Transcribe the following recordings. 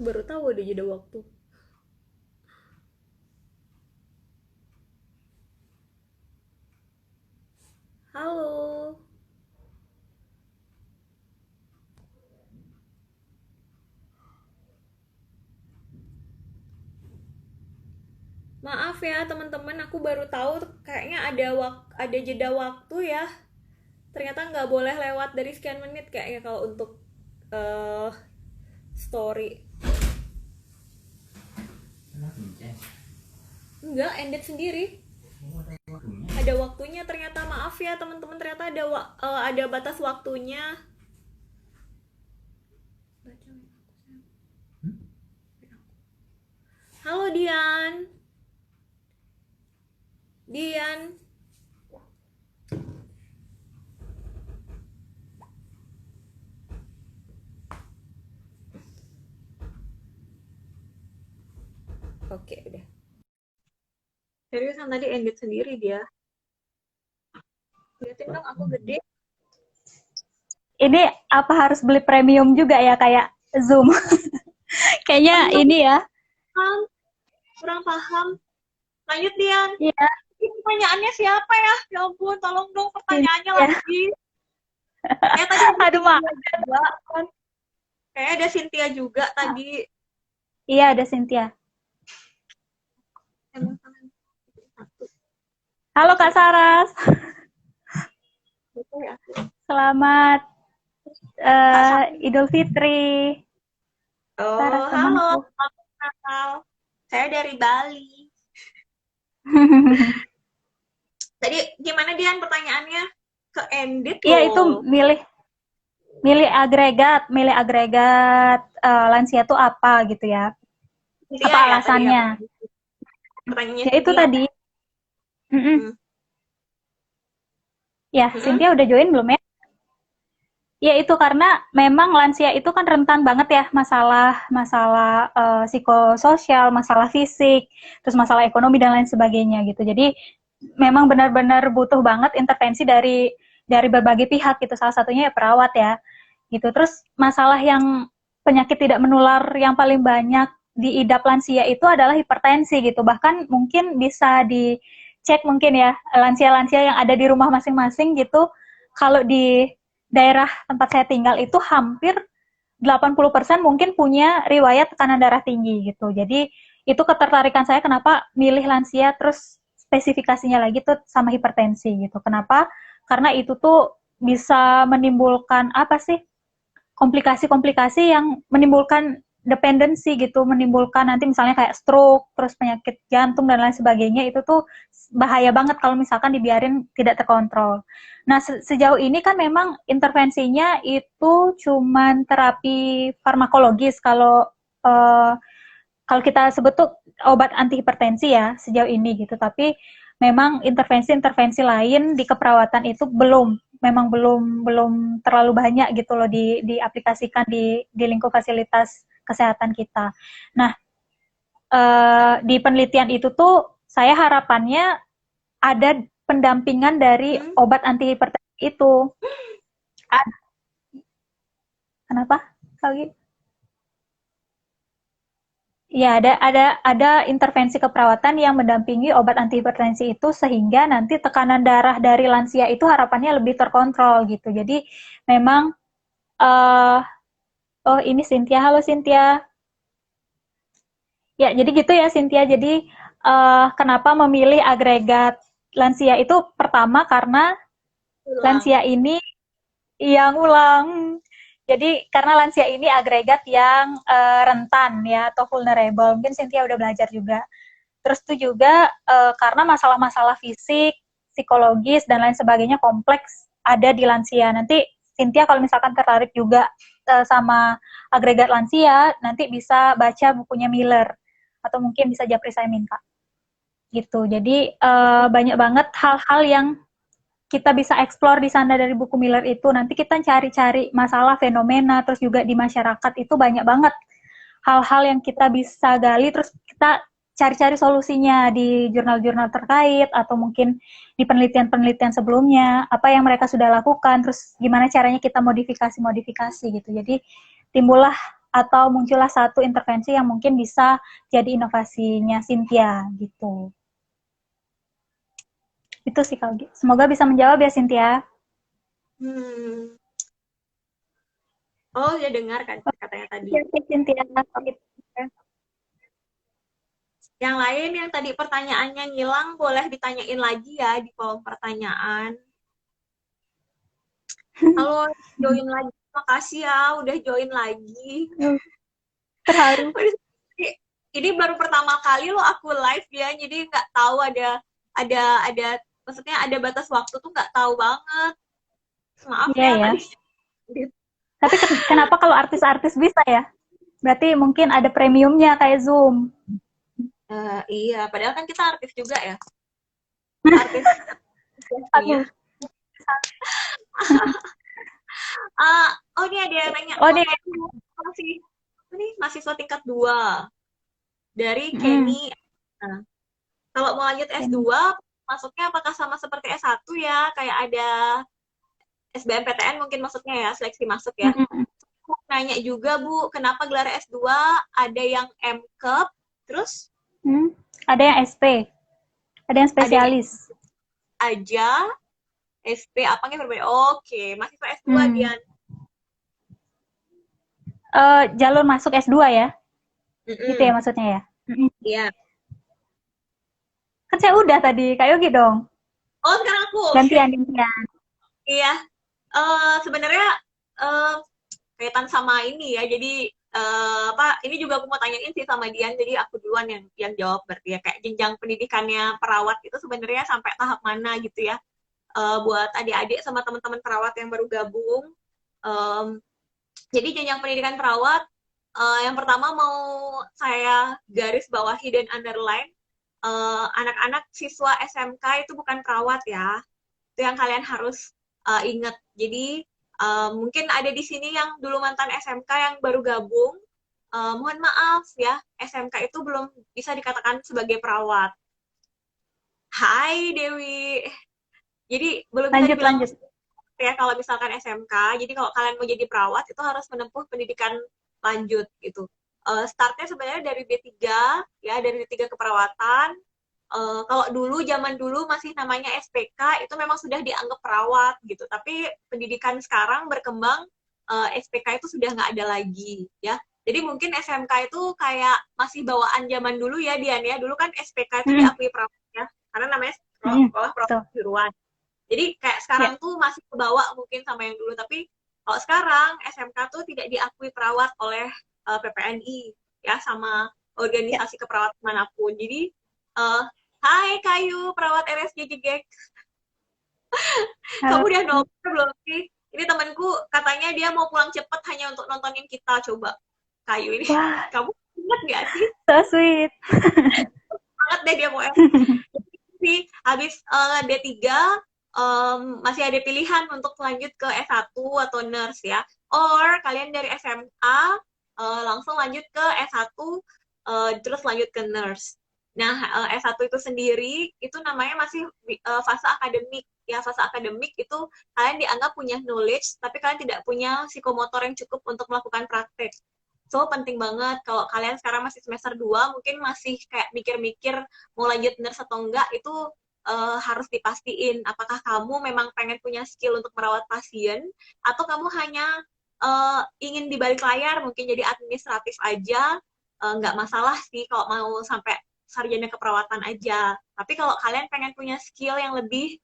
Baru tahu ada jeda waktu. Halo. Maaf ya teman-teman, aku baru tahu kayaknya ada jeda waktu ya. Ternyata nggak boleh lewat dari sekian menit kayaknya kalau untuk eh story. Enggak, ended sendiri. Ada waktunya ternyata, maaf ya teman-teman, ternyata ada batas waktunya. Halo Dian. Dian. Oke, udah. Seriusan tadi ended sendiri dia. Liatin dong aku gede. Ini apa harus beli premium juga ya kayak Zoom? Kayaknya Aduh, aku ini ya. paham. Kurang paham. Lanjut Dian. Iya, Ini pertanyaannya siapa ya? Ya ampun, tolong dong ini pertanyaannya ya. lagi. Kayak tadi ada Aduh maaf. Cynthia juga. Kayak ada Cynthia juga tadi. Iya ada Cynthia. Emang tangan satu. Halo Kak Saras, Betul ya. selamat Kak Sam. Idul Fitri. Oh, Saras halo. temanku. Selamat Natal. Saya dari Bali. Tadi gimana Dian pertanyaannya? Ke Endit Iya itu loh. milih milih agregat lansia itu apa gitu ya? Cynthia Apa ya tadi ya. alasannya? Pertanyaannya Ya itu Cynthia. tadi. Mm-mm. Hmm. Ya, Hmm? Cynthia udah join belum ya? Ya itu karena memang lansia itu kan rentan banget ya masalah masalah psikososial, masalah fisik, terus masalah ekonomi dan lain sebagainya gitu. Jadi memang benar-benar butuh banget intervensi dari berbagai pihak gitu. Salah satunya ya perawat ya gitu. Terus masalah yang penyakit tidak menular yang paling banyak diidap lansia itu adalah hipertensi gitu. Bahkan mungkin bisa dicek mungkin ya lansia-lansia yang ada di rumah masing-masing gitu. Kalau di daerah tempat saya tinggal itu hampir 80% mungkin punya riwayat tekanan darah tinggi gitu. Jadi itu ketertarikan saya kenapa milih lansia terus spesifikasinya lagi tuh sama hipertensi gitu. Kenapa? Karena itu tuh bisa menimbulkan apa sih? Komplikasi-komplikasi yang menimbulkan dependensi gitu, menimbulkan nanti misalnya kayak stroke, terus penyakit jantung dan lain sebagainya itu tuh bahaya banget kalau misalkan dibiarin tidak terkontrol. Nah, sejauh ini kan memang intervensinya itu cuman terapi farmakologis kalau eh, kalau kita sebut tuh obat anti hipertensi ya sejauh ini gitu. Tapi memang intervensi-intervensi lain di keperawatan itu memang belum terlalu banyak gitu loh diaplikasikan di lingkup fasilitas kesehatan kita. Nah, di penelitian itu tuh saya harapannya ada pendampingan dari Hmm? obat anti hipertensi itu. Kenapa? Lagi? Ya, ada intervensi keperawatan yang mendampingi obat anti hipertensi itu sehingga nanti tekanan darah dari lansia itu harapannya lebih terkontrol gitu. Jadi memang uh, oh ini Cynthia, halo Cynthia. Ya, jadi gitu ya Cynthia. Jadi kenapa memilih agregat lansia itu pertama karena Ulang. lansia ini yang ulang. Jadi karena lansia ini agregat yang rentan ya atau vulnerable. Mungkin Cynthia udah belajar juga. Terus itu juga karena masalah-masalah fisik, psikologis dan lain sebagainya kompleks ada di lansia. Nanti Cynthia kalau misalkan tertarik juga sama agregat lansia, nanti bisa baca bukunya Miller atau mungkin bisa japri saya minta gitu. Jadi banyak banget hal-hal yang kita bisa explore di sana dari buku Miller itu. Nanti kita cari-cari masalah fenomena, terus juga di masyarakat itu banyak banget hal-hal yang kita bisa gali, terus kita cari-cari solusinya di jurnal-jurnal terkait atau mungkin di penelitian-penelitian sebelumnya, apa yang mereka sudah lakukan, terus gimana caranya kita modifikasi-modifikasi gitu. Jadi timbullah atau muncullah satu intervensi yang mungkin bisa jadi inovasinya Cynthia gitu. Itu sih kalau gitu. Semoga bisa menjawab ya Cynthia. Hmm. Oh, ya dengar kan katanya tadi. Oke, Cynthia. Yang lain yang tadi pertanyaannya ngilang, boleh ditanyain lagi ya di kolom pertanyaan. Halo, join lagi. Makasih ya udah join lagi. Terharu. Ini baru pertama kali loh aku live ya, jadi nggak tahu ada maksudnya ada batas waktu tuh nggak tahu banget. Maaf Iya ya ya. tadi. Tapi kenapa kalau artis-artis bisa ya? Berarti mungkin ada premiumnya kayak Zoom. Iya, padahal kan kita artis juga ya. Artis. Iya. Oh ini ada yang nanya. Oh, nih. Ini mahasiswa tingkat 2 dari Kenny. Nah, kalau mau lanjut S2, masuknya apakah sama seperti S1 ya? Kayak ada SBMPTN mungkin maksudnya ya, seleksi masuk ya. Nanya juga Bu, kenapa gelar S2 ada yang MCOP, terus? Ada yang SP, ada yang spesialis. Aja, SP apanya berbeda? Oke, mahasiswa S2 Dian. Jalur masuk S2 ya? Gitu ya maksudnya ya? Iya. Kan saya udah tadi, Kak Yogi dong. Oh, sekarang aku. Gantian. Iya. Sebenarnya kaitan sama ini ya. Jadi ini juga aku mau tanyain sih sama Dian. Jadi aku duluan yang jawab berarti ya. Kayak jenjang pendidikannya perawat itu sebenarnya sampai tahap mana gitu ya? Buat adik-adik sama teman-teman perawat yang baru gabung. Jadi jenjang pendidikan perawat, yang pertama mau saya garis bawahi dan underline, anak-anak siswa SMK itu bukan perawat ya. Itu yang kalian harus ingat. Jadi mungkin ada di sini yang dulu mantan SMK yang baru gabung. Mohon maaf ya, SMK itu belum bisa dikatakan sebagai perawat. Hai Dewi. Jadi belum bisa dibilang ya kalau misalkan SMK. Jadi kalau kalian mau jadi perawat itu harus menempuh pendidikan lanjut gitu. Startnya sebenarnya dari D3 ya, dari D3 keperawatan. Kalau zaman dulu masih namanya SPK, itu memang sudah dianggap perawat gitu. Tapi pendidikan sekarang berkembang, SPK itu sudah nggak ada lagi ya. Jadi mungkin SMK itu kayak masih bawaan zaman dulu ya Dian ya. Dulu kan SPK itu diakui perawat ya, karena namanya sekolah perawat kejuruan. Jadi kayak sekarang tuh masih kebawa mungkin sama yang dulu. Tapi kalau sekarang SMK tuh tidak diakui perawat oleh PPNI ya, sama organisasi keperawatan manapun. Jadi hai Kayu, perawat RSJ Jegek. Kamu udah nonton belum sih? Ini temanku katanya dia mau pulang cepet hanya untuk nontonin kita. Coba Kayu ini. Wah. Kamu ingat gak sih? So sweet. Banget deh dia mau sih. Habis D3 masih ada pilihan untuk lanjut ke S1 atau nurse ya. Or kalian dari SMA langsung lanjut ke S1 terus lanjut ke nurse. Nah, S1 itu sendiri itu namanya masih fase akademik. Ya, fase akademik itu kalian dianggap punya knowledge, tapi kalian tidak punya psikomotor yang cukup untuk melakukan praktek. So, penting banget kalau kalian sekarang masih semester 2, mungkin masih kayak mikir-mikir mau lanjut nurse atau enggak, itu harus dipastiin apakah kamu memang pengen punya skill untuk merawat pasien, atau kamu hanya ingin di balik layar, mungkin jadi administratif aja, nggak masalah sih kalau mau sampai sarjana keperawatan aja. Tapi kalau kalian pengen punya skill yang lebih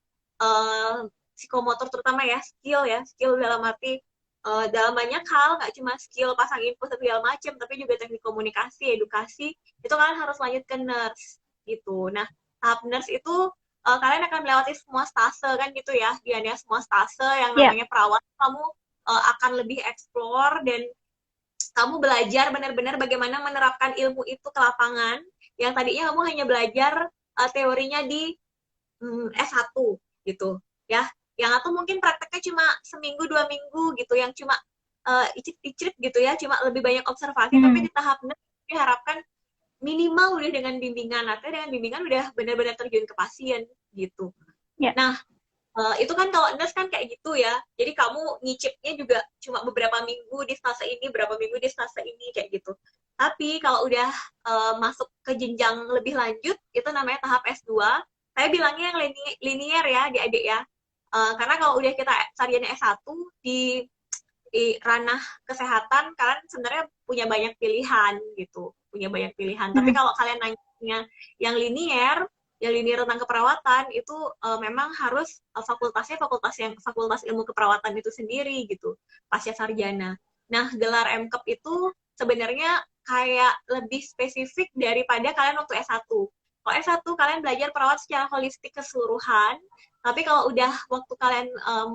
psikomotor terutama ya, skill dalam arti dalam banyak hal, nggak cuma skill pasang info segala macam, tapi juga teknik komunikasi, edukasi, itu kalian harus lanjut ke nurse gitu. Nah, tahap nurse itu kalian akan melewati semua stase kan gitu ya, Dian ya, semua stase yang namanya perawat, kamu akan lebih explore dan kamu belajar benar-benar bagaimana menerapkan ilmu itu ke lapangan, yang tadinya kamu hanya belajar teorinya di S1 gitu ya, yang atau mungkin prakteknya cuma seminggu 2 minggu gitu, yang cuma icip-icip gitu ya, cuma lebih banyak observasi, tapi di tahap diharapkan minimal udah dengan bimbingan, artinya dengan bimbingan udah benar-benar terjun ke pasien gitu. Nah, Itu kan kalau nurse kan kayak gitu ya. Jadi kamu nyicipnya juga cuma beberapa minggu di stase ini, berapa minggu di stase ini kayak gitu. Tapi kalau udah masuk ke jenjang lebih lanjut, itu namanya tahap S2. Saya bilangnya yang linier ya, adik-adik ya. Karena kalau udah kita sarjana S1 di ranah kesehatan, kalian sebenarnya punya banyak pilihan gitu, punya banyak pilihan. Tapi Mm-mm. kalau kalian nanya yang linier, tentang keperawatan itu memang harus fakultasnya fakultas ilmu keperawatan itu sendiri gitu, pasca sarjana. Nah, gelar MKEP itu sebenarnya kayak lebih spesifik daripada kalian waktu S1. Kalau S1 kalian belajar perawat secara holistik keseluruhan, tapi kalau udah waktu kalian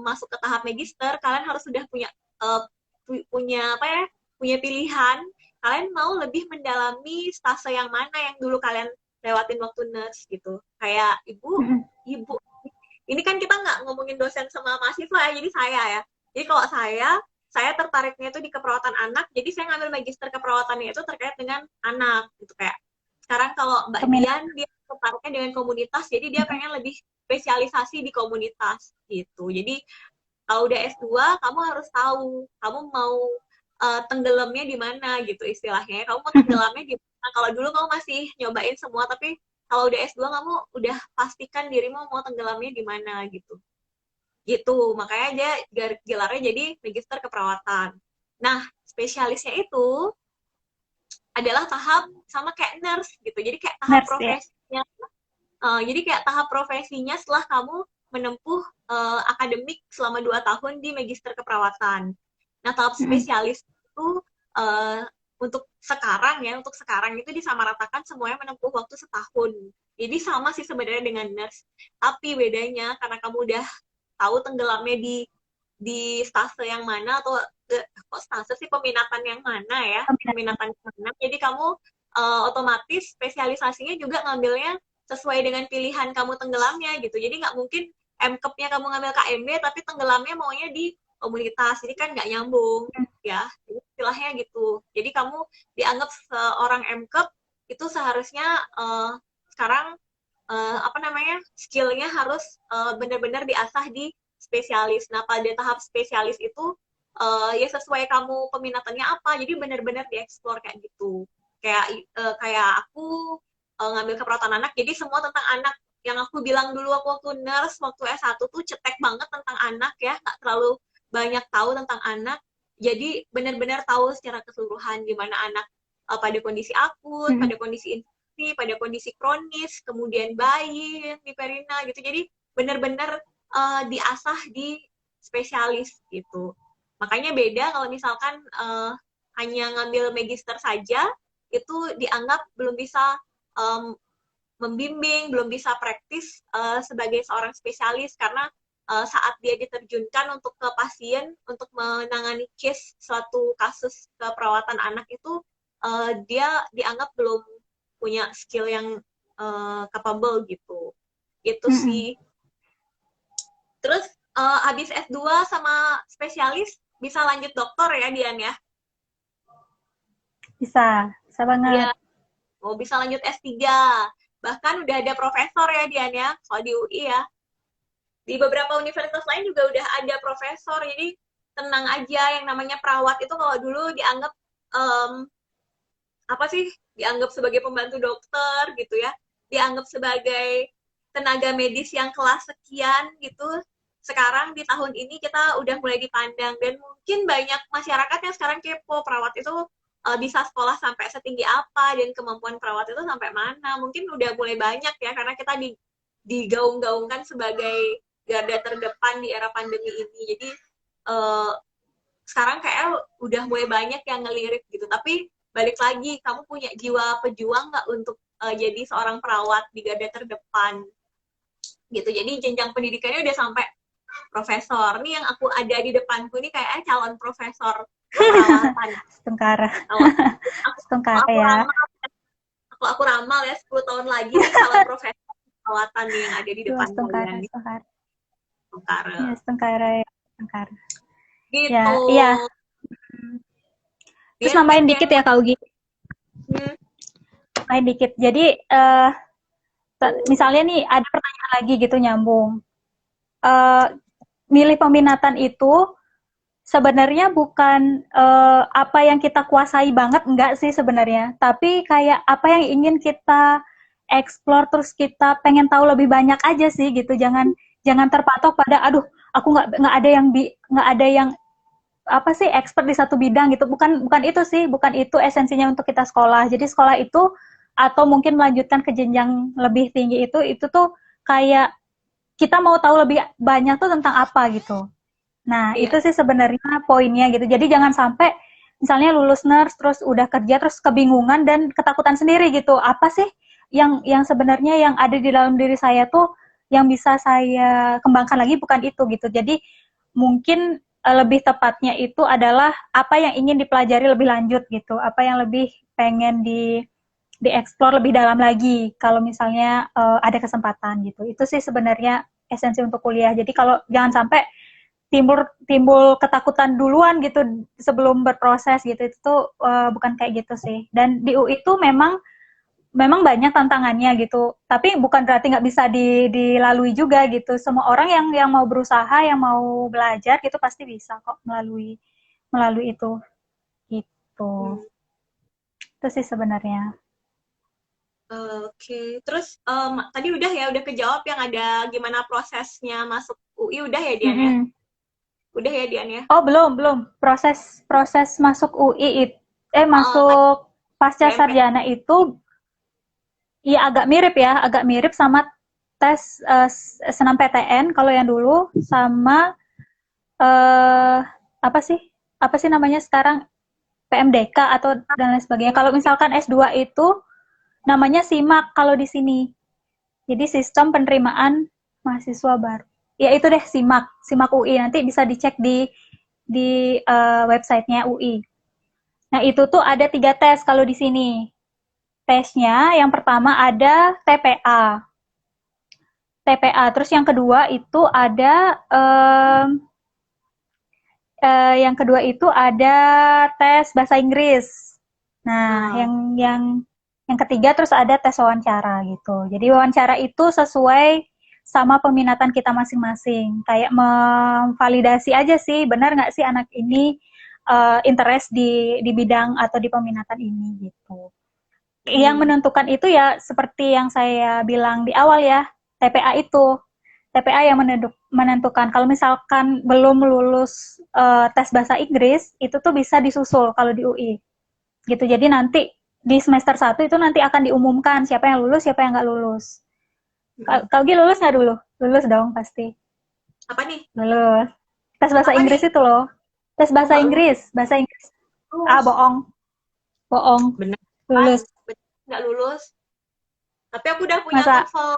masuk ke tahap magister, kalian harus sudah uh, punya apa ya, punya pilihan kalian mau lebih mendalami stase yang mana yang dulu kalian lewatin waktu nurse gitu. Kayak Mm-mm. ibu ini kan kita nggak ngomongin dosen sama mahasiswa ya, jadi saya ya, jadi kalau saya tertariknya itu di keperawatan anak, jadi saya ngambil magister keperawatannya itu terkait dengan anak gitu. Kayak sekarang kalau Mbak Peminat. Dian dia tertariknya dengan komunitas, jadi dia pengen lebih spesialisasi di komunitas gitu. Jadi kalau udah S2 kamu harus tahu kamu mau tenggelamnya di mana gitu istilahnya. Kamu mau tenggelamnya di mana? Kalau dulu kamu masih nyobain semua, tapi kalau udah S2 kamu udah pastikan dirimu mau tenggelamnya di mana gitu. Gitu. Makanya dia gelarnya jadi magister keperawatan. Nah, spesialisnya itu adalah tahap sama kayak nurse gitu. Jadi kayak tahap Nurse ya. profesinya. Jadi kayak tahap profesinya setelah kamu menempuh akademik selama 2 tahun di magister keperawatan. Nah, tahap Mm-mm. spesialis itu uh, untuk sekarang itu disamaratakan semuanya menempuh waktu setahun. Jadi sama sih sebenarnya dengan nurse, tapi bedanya karena kamu udah tahu tenggelamnya di stase yang mana atau kok stase sih, peminatan yang mana ya, Peminat. peminatan yang mana. Jadi kamu otomatis spesialisasinya juga ngambilnya sesuai dengan pilihan kamu tenggelamnya gitu. Jadi nggak mungkin MKEP-nya kamu ngambil KMB tapi tenggelamnya maunya di komunitas, jadi kan nggak nyambung ya. Jadi istilahnya gitu. Jadi kamu dianggap seorang MKEP itu seharusnya sekarang apa namanya, skillnya harus benar-benar diasah di spesialis. Nah, pada tahap spesialis itu ya sesuai kamu peminatannya apa, jadi benar-benar dieksplor kayak gitu. Kayak aku ngambil keperawatan anak, jadi semua tentang anak. Yang aku bilang dulu waktu nurse, waktu S1 tuh cetek banget tentang anak ya, nggak terlalu banyak tahu tentang anak. Jadi benar-benar tahu secara keseluruhan gimana anak pada kondisi akut, Mm-mm. pada kondisi infeksi, pada kondisi kronis, kemudian bayi yang di perina gitu. Jadi benar-benar diasah di spesialis gitu. Makanya beda kalau misalkan hanya ngambil magister saja, itu dianggap belum bisa um, membimbing, belum bisa praktis sebagai seorang spesialis, karena saat dia diterjunkan untuk ke pasien untuk menangani case suatu kasus keperawatan anak itu dia dianggap belum punya skill yang capable gitu. Itu Mm-mm. sih. Terus habis S2 sama spesialis bisa lanjut doktor ya Dian ya? Bisa Iya, banget. mau bisa lanjut S3. Bahkan udah ada profesor ya Dian ya, kalau di UI ya. Di beberapa universitas lain juga udah ada profesor, jadi tenang aja. Yang namanya perawat itu kalau dulu dianggap um, apa sih, dianggap sebagai pembantu dokter gitu ya, dianggap sebagai tenaga medis yang kelas sekian gitu. Sekarang di tahun ini kita udah mulai dipandang, dan mungkin banyak masyarakat yang sekarang kepo perawat itu bisa sekolah sampai setinggi apa dan kemampuan perawat itu sampai mana. Mungkin udah mulai banyak ya, karena kita digaung-gaungkan sebagai garda terdepan di era pandemi ini. Jadi uh, sekarang kayak udah mulai banyak yang ngelirik gitu. Tapi balik lagi, kamu punya jiwa pejuang nggak untuk jadi seorang perawat di garda terdepan gitu. Jadi jenjang pendidikannya udah sampai profesor. Nih yang aku ada di depanku nih kayak calon profesor keperawatan. Setengkara. Kalau aku, Setengkara aku ya. ramal, aku ramal ya 10 tahun lagi nih calon profesor keperawatan nih yang ada di Dua depan setengkara, kalian nih. setengkara. Setengkara. Ya, setengkara ya. Setengkara. Ya, Gitu. iya. Terus Dia nambahin pengen dikit ya Kak Ugi. hmm, Nambahin dikit. Jadi, misalnya nih ada pertanyaan lagi gitu nyambung. uh, milih peminatan itu sebenarnya bukan apa yang kita kuasai banget, enggak sih sebenarnya. Tapi kayak apa yang ingin kita explore, terus kita pengen tahu lebih banyak aja sih gitu. Jangan terpatok pada aduh aku nggak ada yang apa sih expert di satu bidang gitu. Bukan itu sih, bukan itu esensinya untuk kita sekolah. Jadi sekolah itu atau mungkin melanjutkan ke jenjang lebih tinggi itu tuh kayak kita mau tahu lebih banyak tuh tentang apa gitu. Nah, itu Iya. sih sebenarnya poinnya gitu. Jadi jangan sampai misalnya lulus nurse terus udah kerja terus kebingungan dan ketakutan sendiri gitu. Apa sih yang sebenarnya yang ada di dalam diri saya tuh yang bisa saya kembangkan lagi bukan itu gitu. Jadi mungkin lebih tepatnya itu adalah apa yang ingin dipelajari lebih lanjut gitu. Apa yang lebih pengen dieksplor lebih dalam lagi kalau misalnya ada kesempatan gitu. Itu sih sebenarnya esensi untuk kuliah. Jadi kalau jangan sampai timbul timbul ketakutan duluan gitu sebelum berproses gitu itu tuh bukan kayak gitu sih. Dan di UI itu memang memang banyak tantangannya gitu. Tapi bukan berarti nggak bisa dilalui juga gitu. Semua orang yang mau berusaha, yang mau belajar gitu pasti bisa kok melalui melalui itu gitu. Hmm. Itu sih sebenarnya. Oke, terus tadi udah kejawab yang ada gimana prosesnya masuk UI udah ya Dian ya? Mm-mm. Udah ya Dian ya? Oh belum proses proses masuk UI Tadi masuk pasca PMP. sarjana itu iya agak mirip sama tes senam PTN kalau yang dulu sama eh apa sih? Apa sih namanya sekarang PMDK atau dan lain sebagainya. Kalau misalkan S2 itu namanya SIMAK kalau di sini. Jadi sistem penerimaan mahasiswa baru. Ya itu deh SIMAK, SIMAK UI. Nanti bisa dicek di websitenya UI. Nah itu tuh ada 3 tes kalau di sini. Tesnya yang pertama ada TPA. TPA. Terus yang kedua itu ada yang kedua itu ada tes bahasa Inggris. Nah, Hmm. yang ketiga terus ada tes wawancara gitu. Jadi wawancara itu sesuai sama peminatan kita masing-masing. Kayak memvalidasi aja sih, benar nggak sih anak ini interest di bidang atau di peminatan ini gitu. Yang Hmm. menentukan itu ya seperti yang saya bilang di awal ya, TPA itu. TPA yang menentukan. Kalau misalkan belum lulus tes bahasa Inggris, itu tuh bisa disusul kalau di UI. Gitu. Jadi nanti di semester 1 itu nanti akan diumumkan siapa yang lulus, siapa yang nggak lulus. Hmm. Kau lulus nggak dulu? Lulus dong pasti. Apa nih? Lulus. Tes bahasa Apa nih? Inggris itu loh. Tes Aku bahasa nggak lulus. Inggris. Bahasa Inggris. Ah, Lulus. bohong. Bohong. Bener kan? Lulus. Nggak lulus. Tapi aku udah punya Masa? TOEFL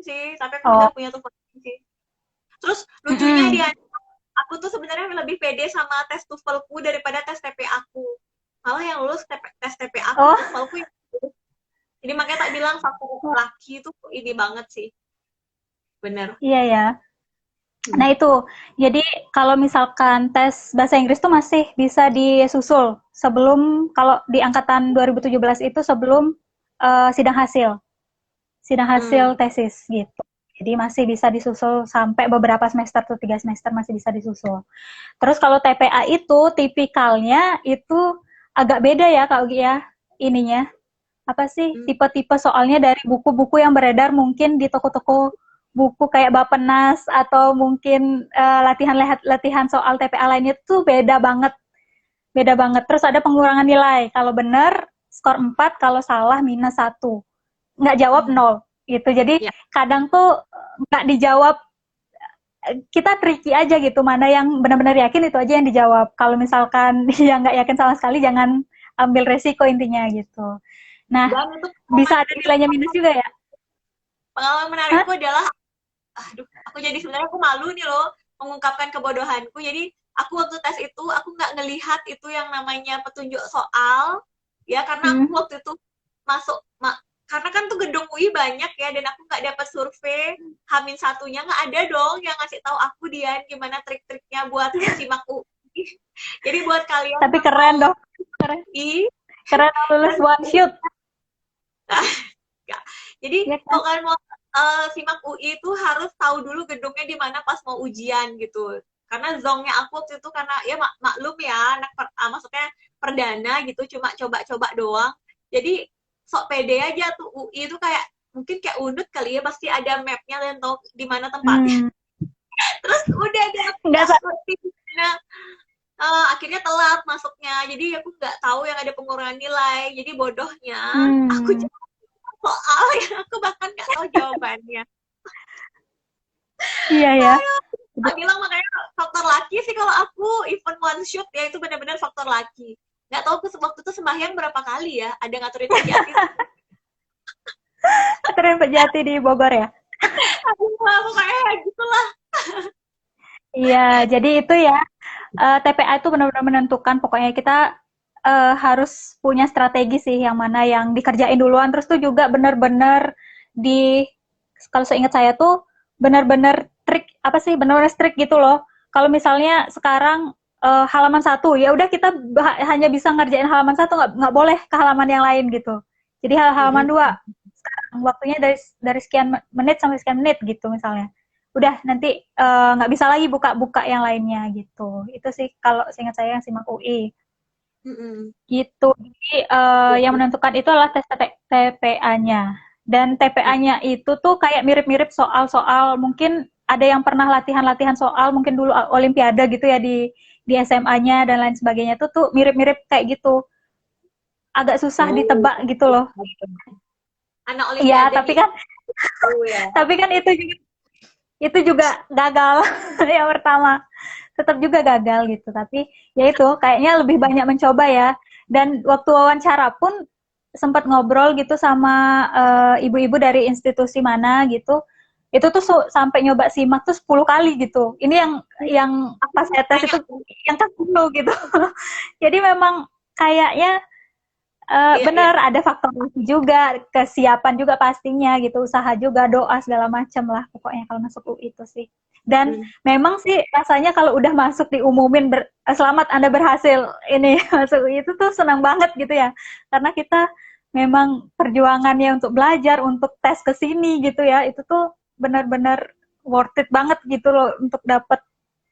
sih. Tapi aku Oh. udah punya TOEFL sih. Terus lucunya Mm-mm. dia, aku tuh sebenarnya lebih pede sama tes TOEFL-ku daripada tes TP aku. Malah yang lulus tes TP aku, Oh. TOEFL-ku yang lulus. Jadi makanya tak bilang faktor laki itu ini banget sih. Bener. Iya ya. Hmm. Nah itu, jadi kalau misalkan tes bahasa Inggris tuh masih bisa disusul sebelum kalau di angkatan 2017 itu sebelum sidang hasil. Sidang Hmm. hasil tesis gitu. Jadi masih bisa disusul sampai beberapa semester tuh 3 semester masih bisa disusul. Terus kalau TPA itu tipikalnya itu agak beda ya Kak Ugi ya ininya. Apa sih Hmm. tipe-tipe soalnya dari buku-buku yang beredar mungkin di toko-toko buku kayak Bappenas atau mungkin latihan soal TPA lainnya tuh beda banget. Beda banget. Terus ada pengurangan nilai. Kalau benar skor 4, kalau salah -1. Nggak jawab Hmm. 0 gitu. Jadi Ya. kadang tuh nggak dijawab, kita tricky aja gitu mana yang benar-benar yakin itu aja yang dijawab. Kalau misalkan yang nggak yakin sama sekali jangan ambil resiko intinya gitu. Nah, Dan itu bisa ada nilainya minus juga ya? pengalaman Hah? menarikku adalah, aduh, aku jadi sebenarnya aku malu nih loh mengungkapkan kebodohanku. Jadi aku waktu tes itu aku nggak ngelihat itu yang namanya petunjuk soal, ya karena aku Hmm. waktu itu masuk karena kan tuh gedung UI banyak ya dan aku nggak dapat survei Hamin satunya nggak ada dong yang ngasih tahu aku Dian gimana trik-triknya buat simak UI. Jadi buat kalian Tapi yang keren mau dong. Keren. UI Keren lulus dan one shoot. jadi Ya kalau kan? kalian mau simak UI itu harus tahu dulu gedungnya di mana pas mau ujian gitu. Karena zongnya aku waktu itu karena ya maklum ya maksudnya perdana gitu cuma coba-coba doang. Jadi sok pede aja tuh UI itu kayak mungkin kayak unut kali ya pasti ada mapnya dan tahu di mana tempatnya. Hmm, Terus udah deh aku nggak nggak sa- ngerti gimana. Akhirnya telat masuknya. Jadi aku nggak tahu yang ada pengurangan nilai. Jadi bodohnya aku hmm, jawab soal yang aku bahkan nggak tahu jawabannya. iya ya. Tak bilang makanya faktor laki sih kalau aku event one shoot ya itu benar-benar faktor laki. Nggak tahu waktu itu sembahyang berapa kali ya. Ada ngaturin Pejati. Veteran Pejati di Bogor ya. Aduh, aku kayak gitu lah. Iya, jadi itu ya, TPA itu benar-benar menentukan, pokoknya kita harus punya strategi sih, yang mana yang dikerjain duluan, terus tuh juga benar-benar di, kalau seingat saya tuh benar-benar trik, apa sih, benar-benar strict gitu loh. Kalau misalnya sekarang halaman satu, ya udah kita hanya bisa ngerjain halaman satu, nggak boleh ke halaman yang lain gitu. Jadi halaman dua, sekarang waktunya dari sekian menit sampai sekian menit gitu misalnya. Udah nanti nggak bisa lagi buka-buka yang lainnya gitu. Itu sih kalau seingat saya yang simak UI gitu. Jadi yang menentukan itu adalah tes TPA-nya. Dan TPA-nya itu tuh kayak mirip-mirip soal-soal, mungkin ada yang pernah latihan-latihan soal mungkin dulu olimpiade gitu ya di SMA-nya dan lain sebagainya tuh mirip-mirip kayak gitu. Agak susah Oh, ditebak gitu loh. anak Iya, olimpiade tapi nih kan itu ya. itu juga gagal yang pertama, tetap juga gagal gitu. Tapi ya itu kayaknya lebih banyak mencoba ya. Dan waktu wawancara pun sempat ngobrol gitu sama ibu-ibu dari institusi mana gitu, itu tuh sampai nyoba simak tuh 10 kali gitu. Ini yang Aku pas saya tes tanya, itu yang ke-10 gitu. Jadi memang kayaknya iya iya. benar ada faktor laki juga, kesiapan juga pastinya gitu, usaha juga, doa segala macam lah pokoknya kalau masuk UI itu sih. Dan Hmm. memang sih rasanya kalau udah masuk diumumin selamat Anda berhasil ini masuk UI itu tuh senang banget gitu ya. Karena kita memang perjuangannya untuk belajar, untuk tes ke sini gitu ya, itu tuh benar-benar worth it banget gitu loh untuk dapat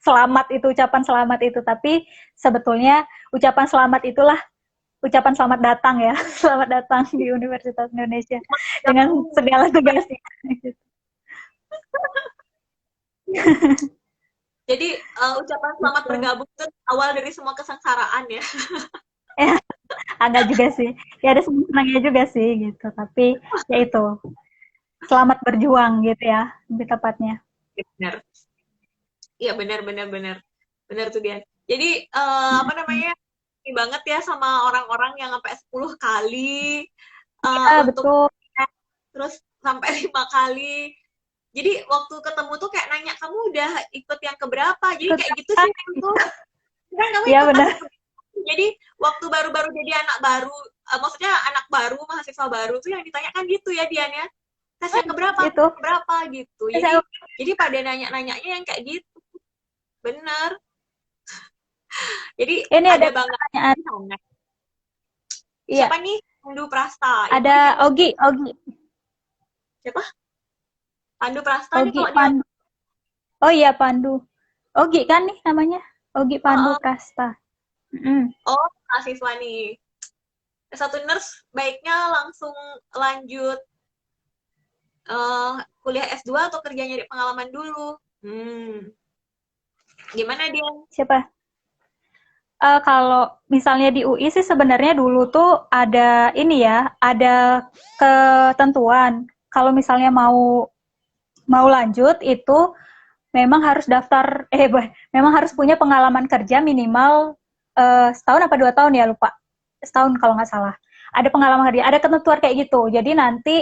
selamat itu, ucapan selamat itu. Tapi sebetulnya ucapan selamat itulah ucapan selamat datang ya, selamat datang di Universitas Indonesia dengan segala tugasnya. Jadi ucapan selamat Gitu. bergabung itu awal dari semua kesengsaraan ya. Ya, agak juga sih. Ya ada senangnya juga sih gitu. Tapi ya itu, selamat berjuang gitu ya, lebih tepatnya. Benar. Iya benar benar benar. Benar tuh dia. Jadi apa namanya? Ini banget ya sama orang-orang yang sampai 10 kali Iya, untuk betul. terus sampai 5 kali. Jadi waktu ketemu tuh kayak nanya kamu udah ikut yang keberapa? Jadi Ikut kayak gitu apa? sih tuh. Kan kamu Iya ikut tes benar. jadi waktu baru-baru jadi anak baru, maksudnya anak baru, mahasiswa baru tuh yang ditanyakan gitu ya Dianya. Tes yang keberapa? Itu. Keberapa gitu. Jadi pada nanya-nanyanya yang kayak gitu. Bener. Jadi Ini ada ada bangga pertanyaan. di sana. Iya, Siapa nih? Pandu Prasta. Itu ada siapa? Ogi, Siapa? Pandu Prasta nih Ogi kalau dia. Pandu. Oh iya Pandu. Ogi kan nih namanya? Ogi Pandu Oh, Prasta. Mm. oh, mahasiswa nih. Satu nurse baiknya langsung lanjut kuliah S2 atau kerja nyari pengalaman dulu. Gimana dia? Siapa? Kalau misalnya di UI sih sebenarnya dulu tuh ada ini ya, ada ketentuan. Kalau misalnya mau mau lanjut itu memang harus daftar, memang harus punya pengalaman kerja minimal setahun apa 2 tahun ya lupa, setahun kalau nggak salah. Ada pengalaman kerja, ada ketentuan kayak gitu. Jadi nanti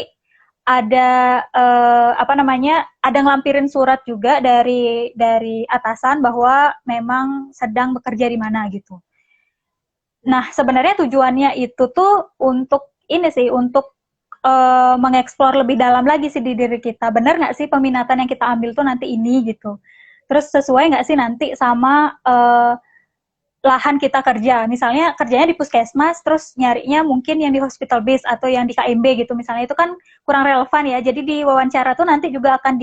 ada apa namanya, ada ngelampirin surat juga dari atasan bahwa memang sedang bekerja di mana gitu. Nah, sebenarnya tujuannya itu tuh untuk ini sih, untuk mengeksplor lebih dalam lagi sih di diri kita. Bener nggak sih peminatan yang kita ambil tuh nanti ini gitu. Terus sesuai nggak sih nanti sama lahan kita kerja. Misalnya kerjanya di puskesmas, terus nyarinya mungkin yang di hospital base atau yang di KMB gitu. Misalnya itu kan kurang relevan ya. Jadi di wawancara tuh nanti juga akan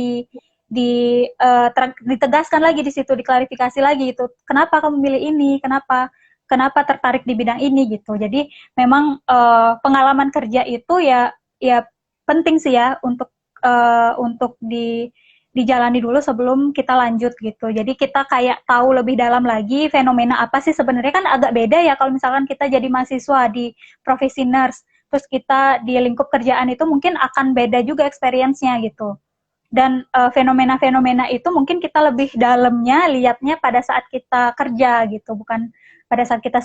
ditegaskan lagi di situ, diklarifikasi lagi gitu. Kenapa kamu milih ini? Kenapa tertarik di bidang ini gitu. Jadi memang pengalaman kerja itu ya penting sih ya untuk dijalani dulu sebelum kita lanjut gitu. Jadi kita kayak tahu lebih dalam lagi fenomena apa sih sebenarnya, kan agak beda ya kalau misalkan kita jadi mahasiswa di profesi nurse, terus kita di lingkup kerjaan itu mungkin akan beda juga experience-nya gitu. Dan fenomena-fenomena itu mungkin kita lebih dalamnya lihatnya pada saat kita kerja gitu, bukan pada saat kita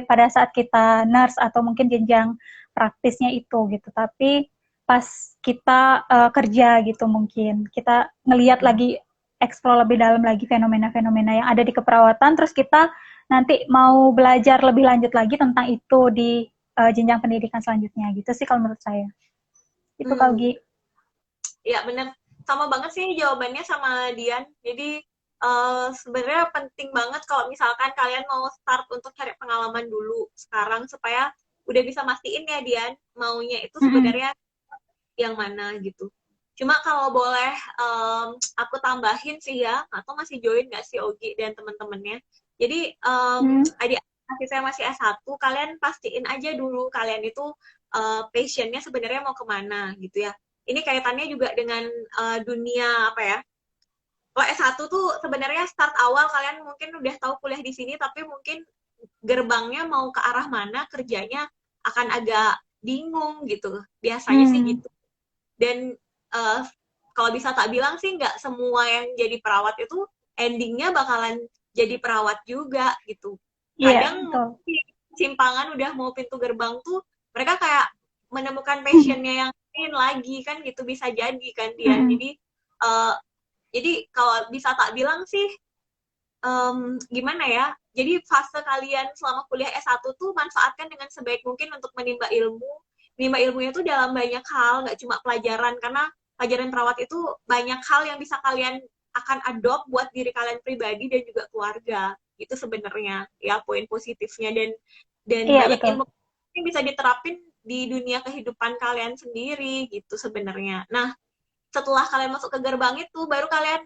pada saat kita nurse atau mungkin jenjang praktisnya itu gitu. Tapi pas kita kerja gitu mungkin kita ngelihat lagi, explore lebih dalam lagi fenomena-fenomena yang ada di keperawatan, terus kita nanti mau belajar lebih lanjut lagi tentang itu di jenjang pendidikan selanjutnya gitu sih kalau menurut saya. Itu kalau Gi. Ya bener, sama banget sih jawabannya sama Dian. Jadi sebenarnya penting banget kalau misalkan kalian mau start untuk cari pengalaman dulu sekarang supaya udah bisa mastiin ya Dian maunya itu sebenarnya yang mana gitu. Cuma kalau boleh aku tambahin sih ya, atau masih join nggak sih Ogi dan teman-temannya. Jadi adik saya masih S1, kalian pastiin aja dulu kalian itu passionnya sebenarnya mau kemana gitu ya. Ini kaitannya juga dengan dunia apa ya. Kalau S1 tuh sebenarnya start awal kalian mungkin udah tahu kuliah di sini, tapi mungkin gerbangnya mau ke arah mana kerjanya akan agak bingung gitu. Biasanya sih gitu. Dan kalau bisa tak bilang sih nggak semua yang jadi perawat itu endingnya bakalan jadi perawat juga gitu. Kadang simpangan udah mau pintu gerbang tuh mereka kayak menemukan passionnya yang lain lagi kan gitu, bisa jadi kan dia. Jadi kalau bisa tak bilang sih gimana ya, jadi fase kalian selama kuliah S1 tuh manfaatkan dengan sebaik mungkin untuk menimba ilmu. Menimba ilmunya tuh dalam banyak hal, nggak cuma pelajaran, karena pelajaran perawat itu banyak hal yang bisa kalian akan adopt buat diri kalian pribadi dan juga keluarga. Itu sebenarnya ya poin positifnya, dan banyak ilmu yang bisa diterapin di dunia kehidupan kalian sendiri gitu sebenarnya. Nah, setelah kalian masuk ke gerbang itu baru kalian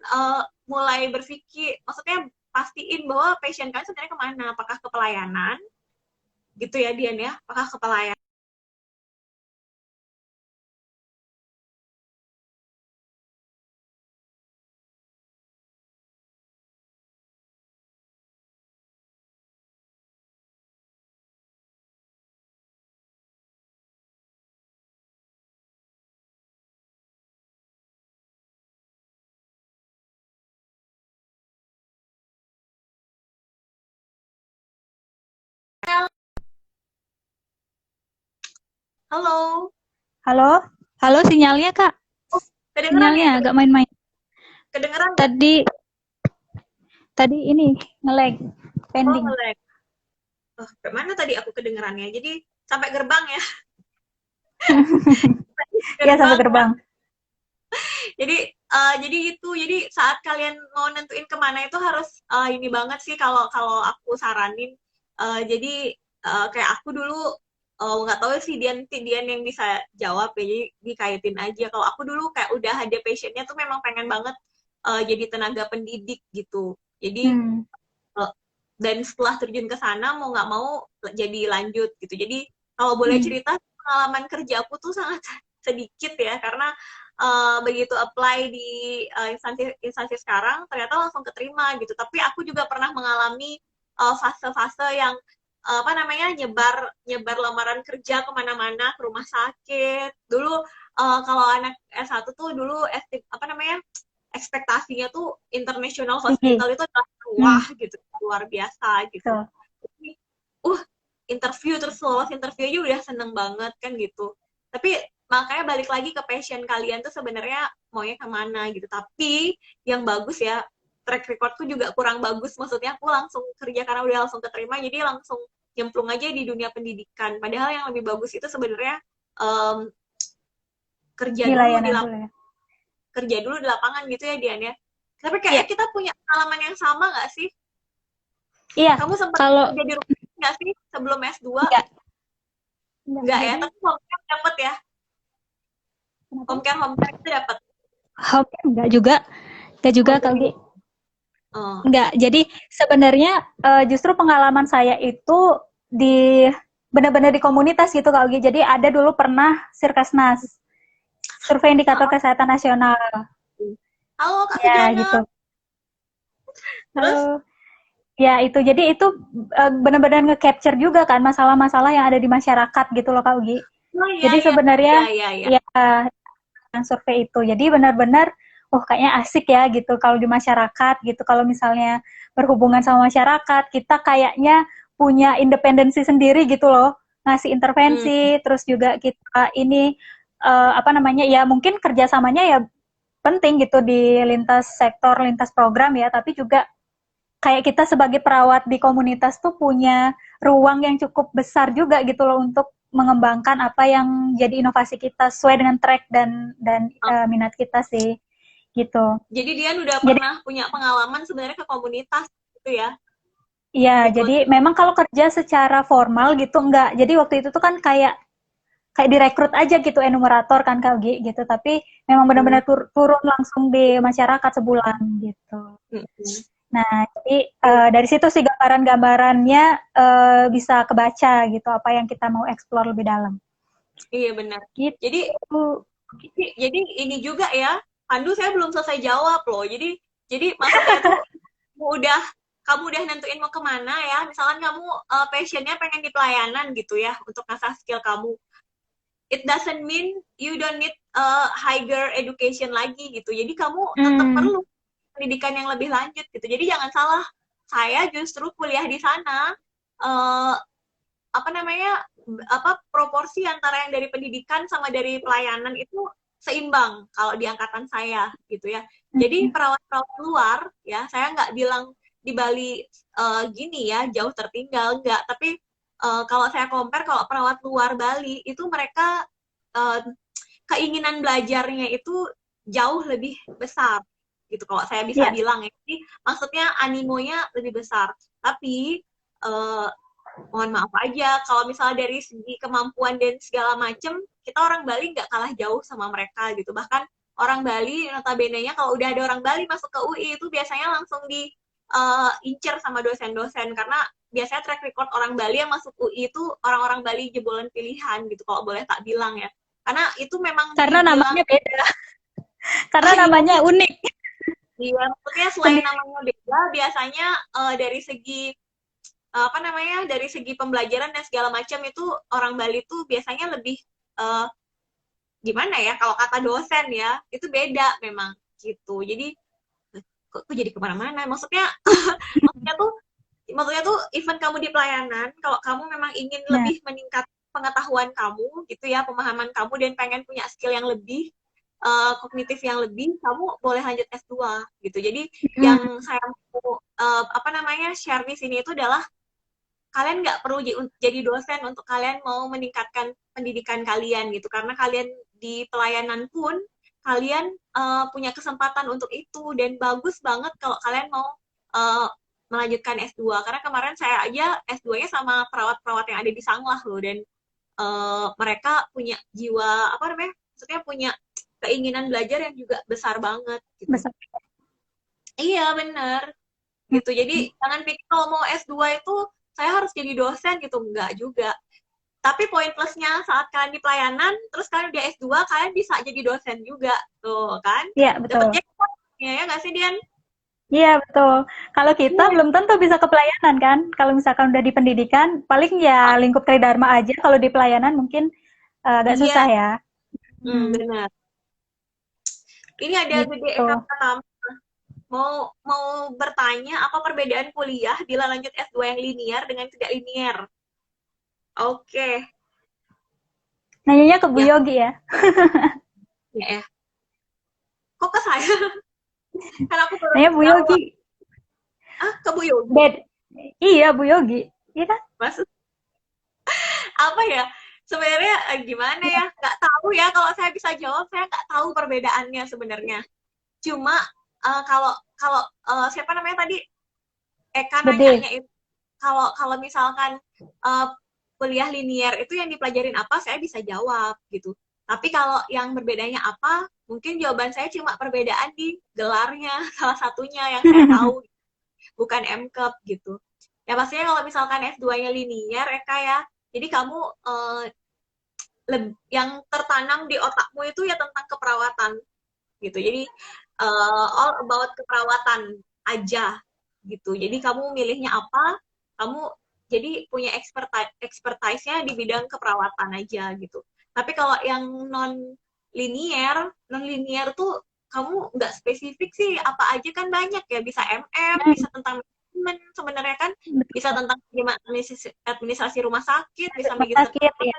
mulai berpikir, maksudnya pastiin bahwa passion kalian sebenarnya kemana, apakah ke pelayanan gitu ya Dian ya, apakah ke pelayanan. Halo. Halo, sinyalnya Kak. Sinyalnya ya, agak main-main. Kedengeran Tadi ini nge-lag, pending. Oh, nge-lag. Kemana tadi aku kedengerannya? Jadi sampai gerbang ya? Iya, sampai gerbang. Jadi itu, jadi saat kalian mau nentuin kemana itu harus ini banget sih kalau aku saranin. Jadi kayak aku dulu nggak tahu sih Dian yang bisa jawab ya, jadi dikaitin aja. Kalau aku dulu kayak udah ada passionnya tuh memang pengen banget jadi tenaga pendidik gitu. Jadi dan setelah terjun ke sana mau nggak mau jadi lanjut gitu. Jadi kalau boleh cerita pengalaman kerja aku tuh sangat sedikit ya, karena begitu apply di instansi sekarang ternyata langsung keterima gitu. Tapi aku juga pernah mengalami fase-fase yang apa namanya nyebar lamaran kerja kemana-mana, ke rumah sakit. Dulu kalau anak S1 tuh dulu apa namanya ekspektasinya tuh international hospital itu adalah wah gitu, luar biasa gitu. Jadi, interview terus lolos interview aja udah seneng banget kan gitu. Tapi makanya balik lagi ke passion kalian tuh sebenarnya maunya kemana gitu. Tapi yang bagus ya, track recordku juga kurang bagus, maksudnya aku langsung kerja karena udah langsung keterima, jadi langsung nyemplung aja di dunia pendidikan. Padahal yang lebih bagus itu sebenarnya kerja dulu di lapangan gitu ya Dian ya. Tapi kayak kita punya pengalaman yang sama nggak sih? Iya, Kamu sempat kalau kerja di rumah nggak sih sebelum S2? enggak, Nggak ya, jadi tapi home care dapat ya. kenapa? Home care itu dapat. Hobi enggak juga Oh, Kak jadi Ugi. oh. Enggak. Jadi sebenarnya justru pengalaman saya itu di benar-benar di komunitas gitu Kak Ugi. Jadi ada dulu pernah Sirkesnas, survei indikator Heeh. kesehatan nasional. Halo Kak Ya, Sujana. gitu. Terus? Halo. Ya, itu. Jadi itu benar-benar nge-capture juga kan masalah-masalah yang ada di masyarakat gitu loh Kak Ugi. Oh iya Jadi iya sebenarnya iya iya iya. ya yang survei itu. Jadi benar-benar oh kayaknya asik ya gitu kalau di masyarakat gitu. Kalau misalnya berhubungan sama masyarakat, kita kayaknya punya independensi sendiri gitu loh. Ngasih Hmm. intervensi, terus juga kita ini apa namanya? Ya mungkin kerjasamanya ya penting gitu di lintas sektor, lintas program ya, tapi juga kayak kita sebagai perawat di komunitas tuh punya ruang yang cukup besar juga gitu loh untuk mengembangkan apa yang jadi inovasi kita sesuai dengan track dan Oh, minat kita sih gitu. jadi Dian udah Jadi pernah punya pengalaman sebenarnya ke komunitas gitu ya, ya ikut. jadi memang kalau kerja secara formal gitu enggak. Jadi waktu itu tuh kan kayak kayak direkrut aja gitu enumerator kan Kak gitu. Tapi memang Hmm. benar-benar turun langsung di masyarakat sebulan gitu. Hmm. Hmm. Nah, jadi Iya, dari situ sih gambaran-gambarannya bisa kebaca gitu apa yang kita mau explore lebih dalam. iya benar. Gitu. Jadi jadi ini juga ya, Pandu saya belum selesai jawab loh. Jadi maksudnya tuh kamu udah kamu udah nentuin mau kemana ya. Misalkan kamu passionnya pengen di pelayanan gitu ya untuk ngasah skill kamu. It doesn't mean you don't need higher education lagi gitu. Jadi kamu tetap Hmm, perlu pendidikan yang lebih lanjut gitu. Jadi jangan salah, saya justru kuliah di sana uh, apa namanya apa proporsi antara yang dari pendidikan sama dari pelayanan itu seimbang kalau di angkatan saya gitu ya. Jadi hmm, perawat-perawat luar ya, saya nggak bilang di Bali gini ya jauh tertinggal nggak, tapi kalau saya compare kalau perawat luar Bali itu mereka uh, keinginan belajarnya itu jauh lebih besar gitu kalau saya bisa ya, bilang ya. Jadi maksudnya animonya lebih besar. Tapi uh, mohon maaf aja kalau misalnya dari segi kemampuan dan segala macem kita orang Bali nggak kalah jauh sama mereka gitu. Bahkan orang Bali notabene-nya kalau udah ada orang Bali masuk ke UI itu biasanya langsung di incer sama dosen-dosen karena biasanya track record orang Bali yang masuk UI itu orang-orang Bali jebolan pilihan gitu kalau boleh tak bilang ya, karena itu memang karena dibilang namanya beda, karena oh iya namanya unik. iya maksudnya selain Sendiri. namanya beda biasanya dari segi apa namanya dari segi pembelajaran dan segala macam itu orang Bali tuh biasanya lebih uh, gimana ya kalau kata dosen ya itu beda memang gitu. Jadi kok jadi kemana-mana maksudnya maksudnya tuh even kamu di pelayanan kalau kamu memang ingin Nah, lebih meningkat pengetahuan kamu gitu ya pemahaman kamu dan pengen punya skill yang lebih kognitif yang lebih kamu boleh lanjut S2 gitu. Jadi hmm, yang saya mau apa namanya share di sini itu adalah kalian nggak perlu jadi dosen untuk kalian mau meningkatkan pendidikan kalian gitu karena kalian di pelayanan pun kalian punya kesempatan untuk itu dan bagus banget kalau kalian mau uh, melanjutkan S2 karena kemarin saya aja S2-nya sama perawat-perawat yang ada di Sanglah loh dan mereka punya jiwa apa namanya maksudnya punya keinginan belajar yang juga besar banget gitu. besar. Iya bener gitu. Jadi jangan pikir kalau mau S2 itu saya harus jadi dosen gitu, enggak juga. Tapi poin plusnya saat kalian di pelayanan, terus kalian udah S2, kalian bisa jadi dosen juga. Tuh kan? Iya, Dapat betul. jackpot ya nggak sih, Dian? Iya, betul. Kalau kita Iya. belum tentu bisa ke pelayanan kan. Kalau misalkan udah di pendidikan, paling ya lingkup Tridharma aja. Kalau di pelayanan mungkin agak susah Iya, ya. Hmm, benar. Ini ada Gede gitu. Eka Pratama. Mau bertanya apa perbedaan kuliah bila lanjut S2 yang linear dengan tidak linear? Oke, Nanyanya ke Bu ya, Yogi ya. ya. Kok ke saya? Karena aku baru Nanya Bu jawab. Yogi. Ah, ke Bu Yogi. Bed. Iya, Bu Yogi. Iya kan? Maksud apa ya? Sebenarnya gimana ya? Nggak tahu ya. Kalau saya bisa jawab, saya nggak tahu perbedaannya sebenarnya. Cuma kalau kalau siapa namanya tadi Eka nanyanya Bede. itu kalau kalau misalkan uh, kuliah linear itu yang dipelajarin apa, saya bisa jawab gitu. Tapi kalau yang berbedanya apa, mungkin jawaban saya cuma perbedaan di gelarnya, salah satunya yang saya tahu, bukan MCAP gitu. Ya pastinya kalau misalkan S2-nya linear, Eka ya, jadi kamu yang tertanam di otakmu itu ya tentang keperawatan gitu. Jadi all about keperawatan aja gitu. Jadi kamu milihnya apa, kamu jadi punya expertise-nya di bidang keperawatan aja gitu. Tapi kalau yang non linear tuh kamu nggak spesifik sih, apa aja kan banyak ya, bisa MM, bisa tentang manajemen sebenarnya kan, bisa tentang gimana administrasi rumah sakit, bisa Rumah gitu. sakit ya.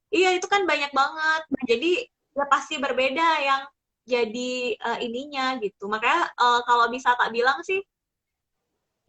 Iya, itu kan banyak banget. Jadi ya pasti berbeda yang jadi ininya gitu. Makanya kalau bisa tak bilang sih,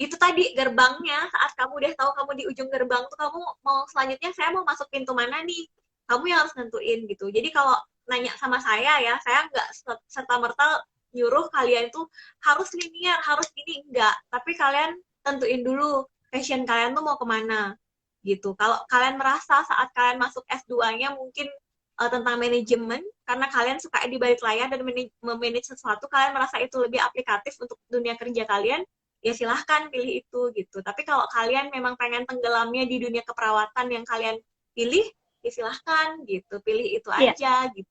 itu tadi gerbangnya, saat kamu udah tahu kamu di ujung gerbang tuh, kamu mau selanjutnya saya mau masuk pintu mana nih, kamu yang harus nentuin gitu. Jadi kalau nanya sama saya ya, saya nggak serta-merta nyuruh kalian tuh harus linear, harus ini, enggak. Tapi kalian tentuin dulu passion kalian tuh mau kemana gitu. Kalau kalian merasa saat kalian masuk S2-nya mungkin tentang manajemen, karena kalian suka di balik layar dan memanage sesuatu, kalian merasa itu lebih aplikatif untuk dunia kerja kalian, ya silahkan pilih itu gitu. Tapi kalau kalian memang pengen tenggelamnya di dunia keperawatan yang kalian pilih, ya silahkan gitu, pilih itu Iya. aja gitu.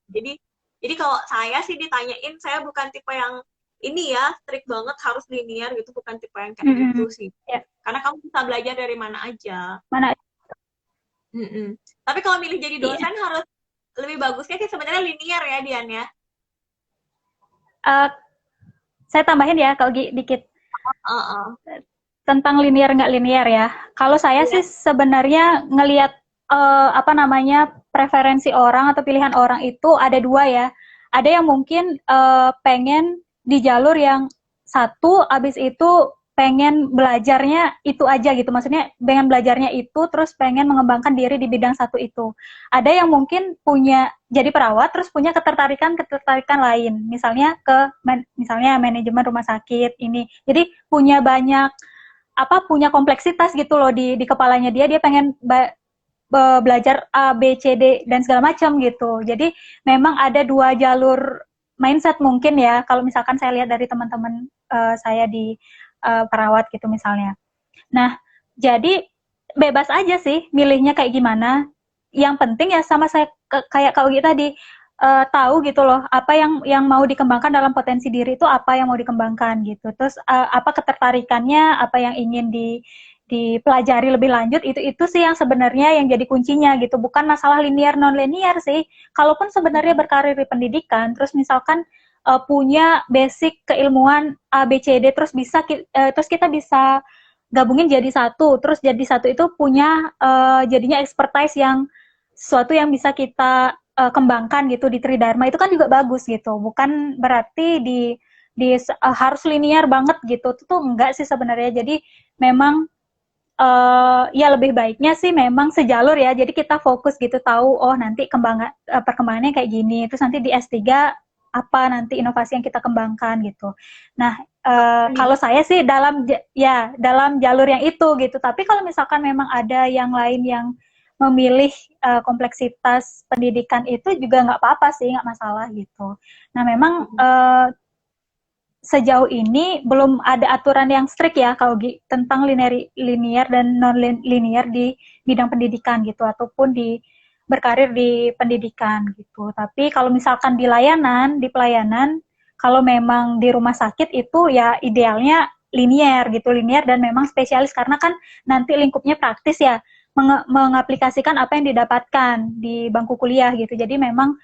Jadi kalau saya sih ditanyain, saya bukan tipe yang ini ya strict banget harus linear gitu, bukan tipe yang kayak gitu sih. Ya. Karena kamu bisa belajar dari mana aja. Mana? Tapi kalau milih jadi Iya. dosen harus lebih bagusnya sih sebenarnya linear ya, Dian ya. Uh, saya tambahin ya kalau dikit tentang linear nggak linear ya. Kalau saya Iya. sih sebenarnya ngelihat apa namanya preferensi orang atau pilihan orang itu ada dua ya. Ada yang mungkin pengen di jalur yang satu, abis itu pengen belajarnya itu aja gitu. Maksudnya pengen belajarnya itu, terus pengen mengembangkan diri di bidang satu itu. Ada yang mungkin punya jadi perawat, terus punya ketertarikan lain. Misalnya misalnya manajemen rumah sakit ini. Jadi punya banyak punya kompleksitas gitu loh di kepalanya dia pengen belajar A B C D dan segala macam gitu. Jadi memang ada dua jalur mindset mungkin ya kalau misalkan saya lihat dari teman-teman saya di perawat gitu misalnya. Nah, jadi bebas aja sih milihnya kayak gimana. Yang penting ya sama saya kayak Kak Ugi tadi tahu gitu loh apa yang mau dikembangkan dalam potensi diri itu apa yang mau dikembangkan gitu. Terus apa ketertarikannya, apa yang ingin dipelajari lebih lanjut itu sih yang sebenarnya yang jadi kuncinya gitu. Bukan masalah linear non linear sih. Kalaupun sebenarnya berkarir di pendidikan terus misalkan punya basic keilmuan A B C D terus kita bisa gabungin jadi satu, terus jadi satu itu punya jadinya expertise yang sesuatu yang bisa kita kembangkan gitu di Tridharma itu kan juga bagus gitu. Bukan berarti harus linear banget gitu. Itu tuh enggak sih sebenarnya. Jadi memang ya lebih baiknya sih memang sejalur ya. Jadi kita fokus gitu tahu oh nanti perkembangannya kayak gini. Terus nanti di S3 apa nanti inovasi yang kita kembangkan gitu. Nah, kalau saya sih dalam jalur yang itu gitu. Tapi kalau misalkan memang ada yang lain yang memilih kompleksitas pendidikan itu juga nggak apa-apa sih, nggak masalah gitu. Nah, memang sejauh ini belum ada aturan yang strict ya kalau tentang linear dan non linear di bidang pendidikan gitu ataupun berkarir di pendidikan gitu. Tapi kalau misalkan di pelayanan kalau memang di rumah sakit itu ya idealnya linear gitu, linear dan memang spesialis karena kan nanti lingkupnya praktis ya, mengaplikasikan apa yang didapatkan di bangku kuliah gitu. Jadi memang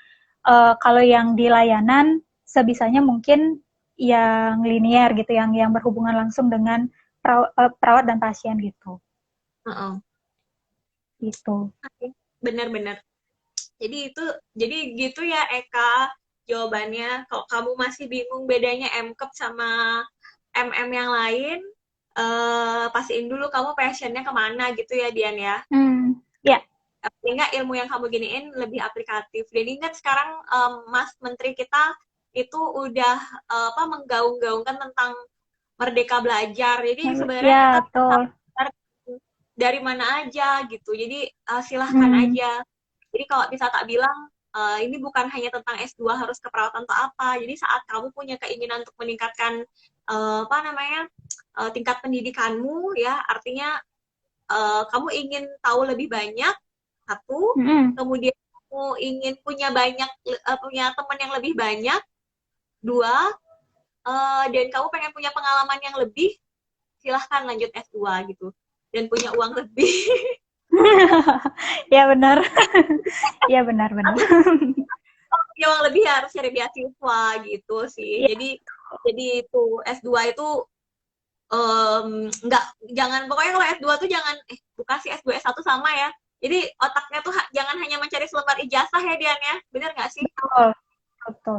kalau yang di layanan sebisanya mungkin yang linear gitu, yang berhubungan langsung dengan perawat dan pasien gitu. Gitu. Benar-benar. Jadi gitu ya Eka jawabannya. Kalau kamu masih bingung bedanya MCAP sama MM yang lain, pastiin dulu kamu passionnya kemana gitu ya Dian ya. Ya. Sehingga ilmu yang kamu giniin lebih aplikatif. Dan ingat sekarang Mas Menteri kita itu udah menggaung-gaungkan tentang merdeka belajar. Jadi sebenarnya ya, kita betul. dari mana aja gitu. Jadi silahkan Hmm. aja. Jadi kalau bisa tak bilang ini bukan hanya tentang S2 harus keperawatan atau apa. Jadi saat kamu punya keinginan untuk meningkatkan apa namanya tingkat pendidikanmu ya, artinya kamu ingin tahu lebih banyak satu, Hmm. kemudian kamu ingin punya banyak punya teman yang lebih banyak dua, dan kamu pengen punya pengalaman yang lebih, silahkan lanjut S2 gitu dan punya uang lebih. Ya benar. Ya benar-benar. Punya uang lebih ya harus cari beasiswa gitu sih. Ya, Jadi itu S2 itu nggak, jangan, pokoknya kalau S2 tuh jangan, bukan sih, S2 S1 sama ya. Jadi otaknya tuh jangan hanya mencari selembar ijazah ya Dian ya, bener nggak sih? betul, betul,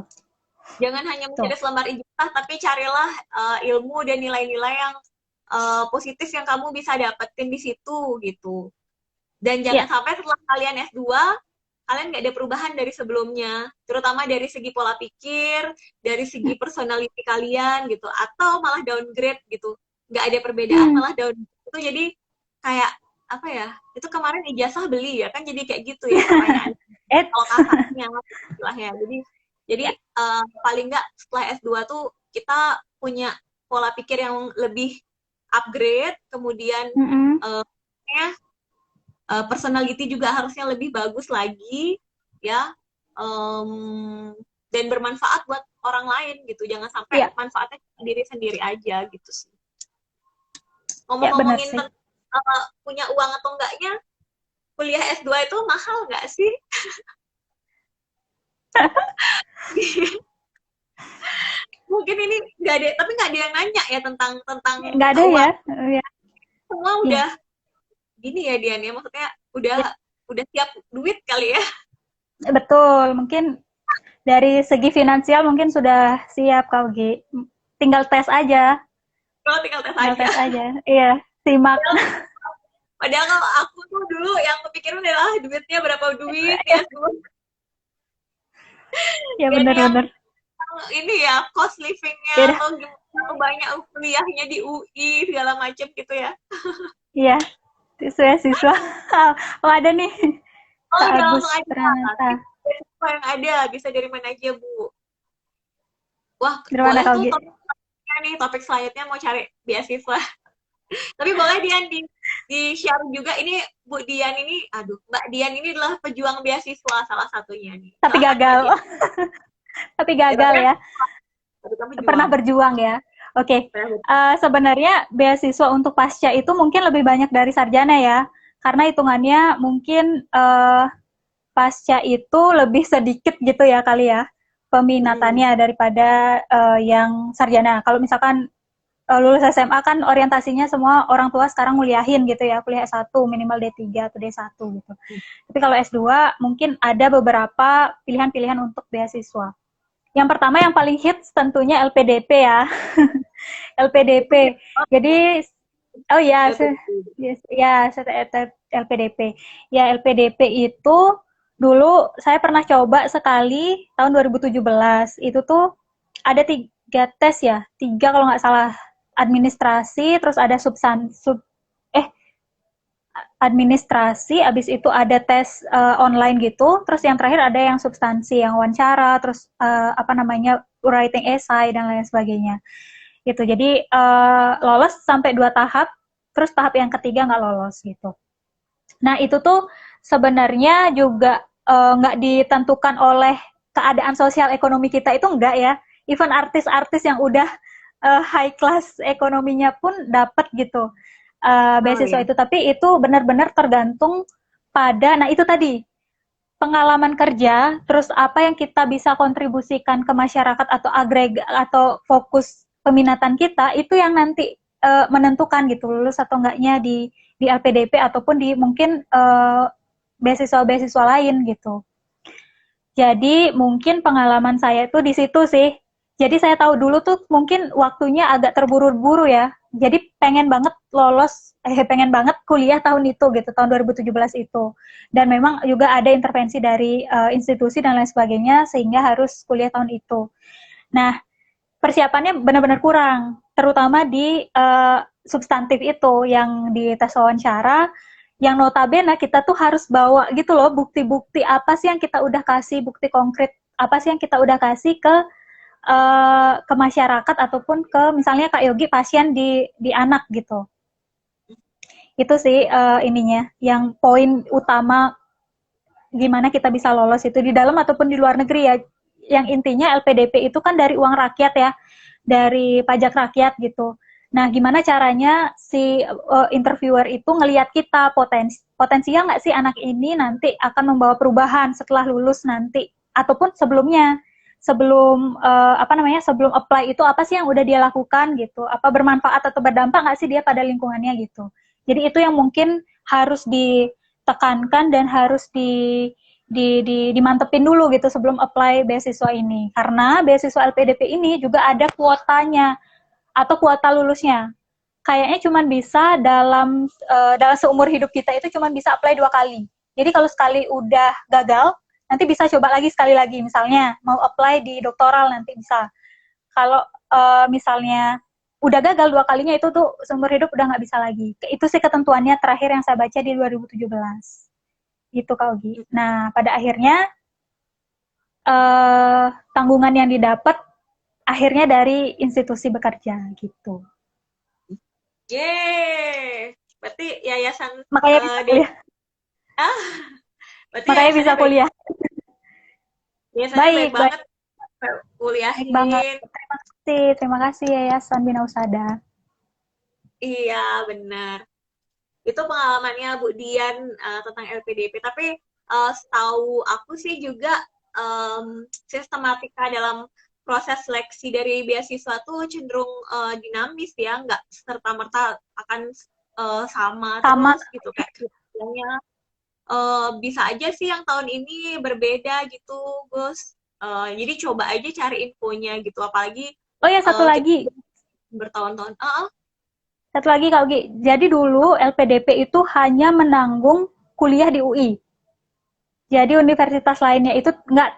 Jangan hanya betul. mencari selembar ijazah, tapi carilah ilmu dan nilai-nilai yang positif yang kamu bisa dapetin di situ gitu. Dan jangan Ya, sampai setelah kalian S2, kalian nggak ada perubahan dari sebelumnya, terutama dari segi pola pikir, dari segi personality kalian gitu, atau malah downgrade gitu. Nggak ada perbedaan, hmm. malah downgrade itu jadi kayak apa ya? Itu kemarin ijazah beli ya kan, jadi kayak gitu ya pertanyaan Eh, kalau kasarnya istilahnya. Jadi ya, paling nggak setelah S2 tuh kita punya pola pikir yang lebih upgrade, kemudian mm-mm. uh, personality juga harusnya lebih bagus lagi ya, um, dan bermanfaat buat orang lain gitu, jangan sampai Ya, manfaatnya diri sendiri aja gitu sih. ya benar Ngomong-ngomongin sih. tentang punya uang atau enggaknya, kuliah S2 itu mahal nggak sih? Mungkin ini nggak ada, tapi nggak ada yang nanya ya tentang tentang Nggak ada ya. uang, Ya, semua ya, udah gini ya Dian ya, maksudnya udah ya, udah siap duit kali ya. betul. Mungkin dari segi finansial mungkin sudah siap Kak Ugi. Tinggal tes aja, Kalau tinggal tes tinggal aja. tes aja. Iya, simak. Padahal kalau aku tuh dulu yang kepikiran adalah duitnya berapa duit ya, Ya dan yang benar-benar. ini ya cost livingnya Ya udah, atau gimana banyak kuliahnya di UI segala macam gitu ya. iya. Siswa-siswa. Oh, ada nih. Oh Kak udah Agus langsung aja, Pranata. apa yang ada bisa dari mana aja Bu. Wah Dari mana boleh Kak tuh Ugi? topiknya nih, topik selanjutnya mau cari beasiswa. Tapi boleh Dian di share juga ini, Bu Dian ini, aduh Mbak Dian ini adalah pejuang beasiswa salah satunya nih. Tapi Silahkan Mbak gagal. Dian. Tapi Ya, tapi gagal kan ya. Pernah pejuang. berjuang ya. Oke, sebenarnya beasiswa untuk pasca itu mungkin lebih banyak dari sarjana ya, karena hitungannya mungkin pasca itu lebih sedikit gitu ya kali ya Hmm. peminatannya daripada yang sarjana. Kalau misalkan lulus SMA kan orientasinya semua orang tua sekarang nguliahin gitu ya, kuliah S1 minimal D3 atau D1 gitu. Tapi kalau S2 mungkin ada beberapa pilihan-pilihan untuk beasiswa. Yang pertama yang paling hits tentunya LPDP ya. Itu LPDP. Jadi oh ya, LPDP. yes, ya LPDP. Ya LPDP itu dulu saya pernah coba sekali tahun 2017. Itu tuh ada 3 tes ya, 3 kalau nggak salah, administrasi, terus ada eh administrasi, abis itu ada tes online gitu, terus yang terakhir ada yang substansi, yang wawancara, terus apa namanya writing essay dan lain sebagainya. Gitu. Jadi lolos sampai 2 tahap, terus tahap yang ketiga nggak lolos gitu. Nah itu tuh sebenarnya juga nggak ditentukan oleh keadaan sosial ekonomi kita itu enggak ya. Even artis-artis yang udah high class ekonominya pun dapat gitu Oh beasiswa ya. itu. Tapi itu benar-benar tergantung pada, nah itu tadi pengalaman kerja, terus apa yang kita bisa kontribusikan ke masyarakat atau agregat atau fokus peminatan kita itu yang nanti menentukan gitu lulus atau enggaknya di LPDP ataupun di mungkin beasiswa-beasiswa lain gitu. Jadi mungkin pengalaman saya itu di situ sih. Jadi saya tahu dulu tuh mungkin waktunya agak terburu-buru ya. Jadi pengen banget lolos, pengen banget kuliah tahun itu gitu, tahun 2017 itu. Dan memang juga ada intervensi dari institusi dan lain sebagainya sehingga harus kuliah tahun itu. Nah, persiapannya benar-benar kurang, terutama di substantif itu yang di tes wawancara, yang notabene kita tuh harus bawa gitu loh bukti-bukti apa sih yang kita udah kasih, bukti konkret apa sih yang kita udah kasih ke masyarakat ataupun ke misalnya Kak Yogi pasien di anak gitu. Itu sih ininya yang poin utama gimana kita bisa lolos itu di dalam ataupun di luar negeri ya. Yang intinya LPDP itu kan dari uang rakyat ya, dari pajak rakyat gitu. Nah, gimana caranya si interviewer itu ngelihat kita potensial nggak sih anak ini nanti akan membawa perubahan setelah lulus nanti ataupun sebelumnya sebelum apa namanya sebelum apply itu apa sih yang udah dia lakukan gitu, apa bermanfaat atau berdampak nggak sih dia pada lingkungannya gitu. Jadi itu yang mungkin harus ditekankan dan harus dimantepin dulu gitu sebelum apply beasiswa ini. Karena beasiswa LPDP ini juga ada kuotanya atau kuota lulusnya. Kayaknya cuma bisa dalam seumur hidup kita itu cuma bisa apply 2 kali. Jadi kalau sekali udah gagal, nanti bisa coba lagi sekali lagi. Misalnya mau apply di doktoral nanti bisa. Kalau misalnya udah gagal 2 kalinya itu tuh seumur hidup udah nggak bisa lagi. Itu sih ketentuannya terakhir yang saya baca di 2017. Gitu Kak Ogi. Nah, pada akhirnya tanggungan yang didapat akhirnya dari institusi bekerja gitu. Yeay, berarti yayasan Makanya bisa kuliah. ah, berarti Makanya bisa yayasannya baik, kuliah. yayasannya baik Baik, baik, banget baik banget. kuliahin. Terima kasih Yayasan Bina Usada. Iya, benar. Itu pengalamannya Bu Dian tentang LPDP. Tapi setahu aku sih juga sistematika dalam proses seleksi dari beasiswa tuh cenderung dinamis ya, nggak serta-merta akan sama Sama, terus gitu kayak kriterianya. Bisa aja sih yang tahun ini berbeda gitu, Gus. Jadi coba aja cari infonya gitu, apalagi oh ya satu kita lagi, bertahun-tahun. Kak Ugi. Jadi dulu LPDP itu hanya menanggung kuliah di UI. Jadi universitas lainnya itu nggak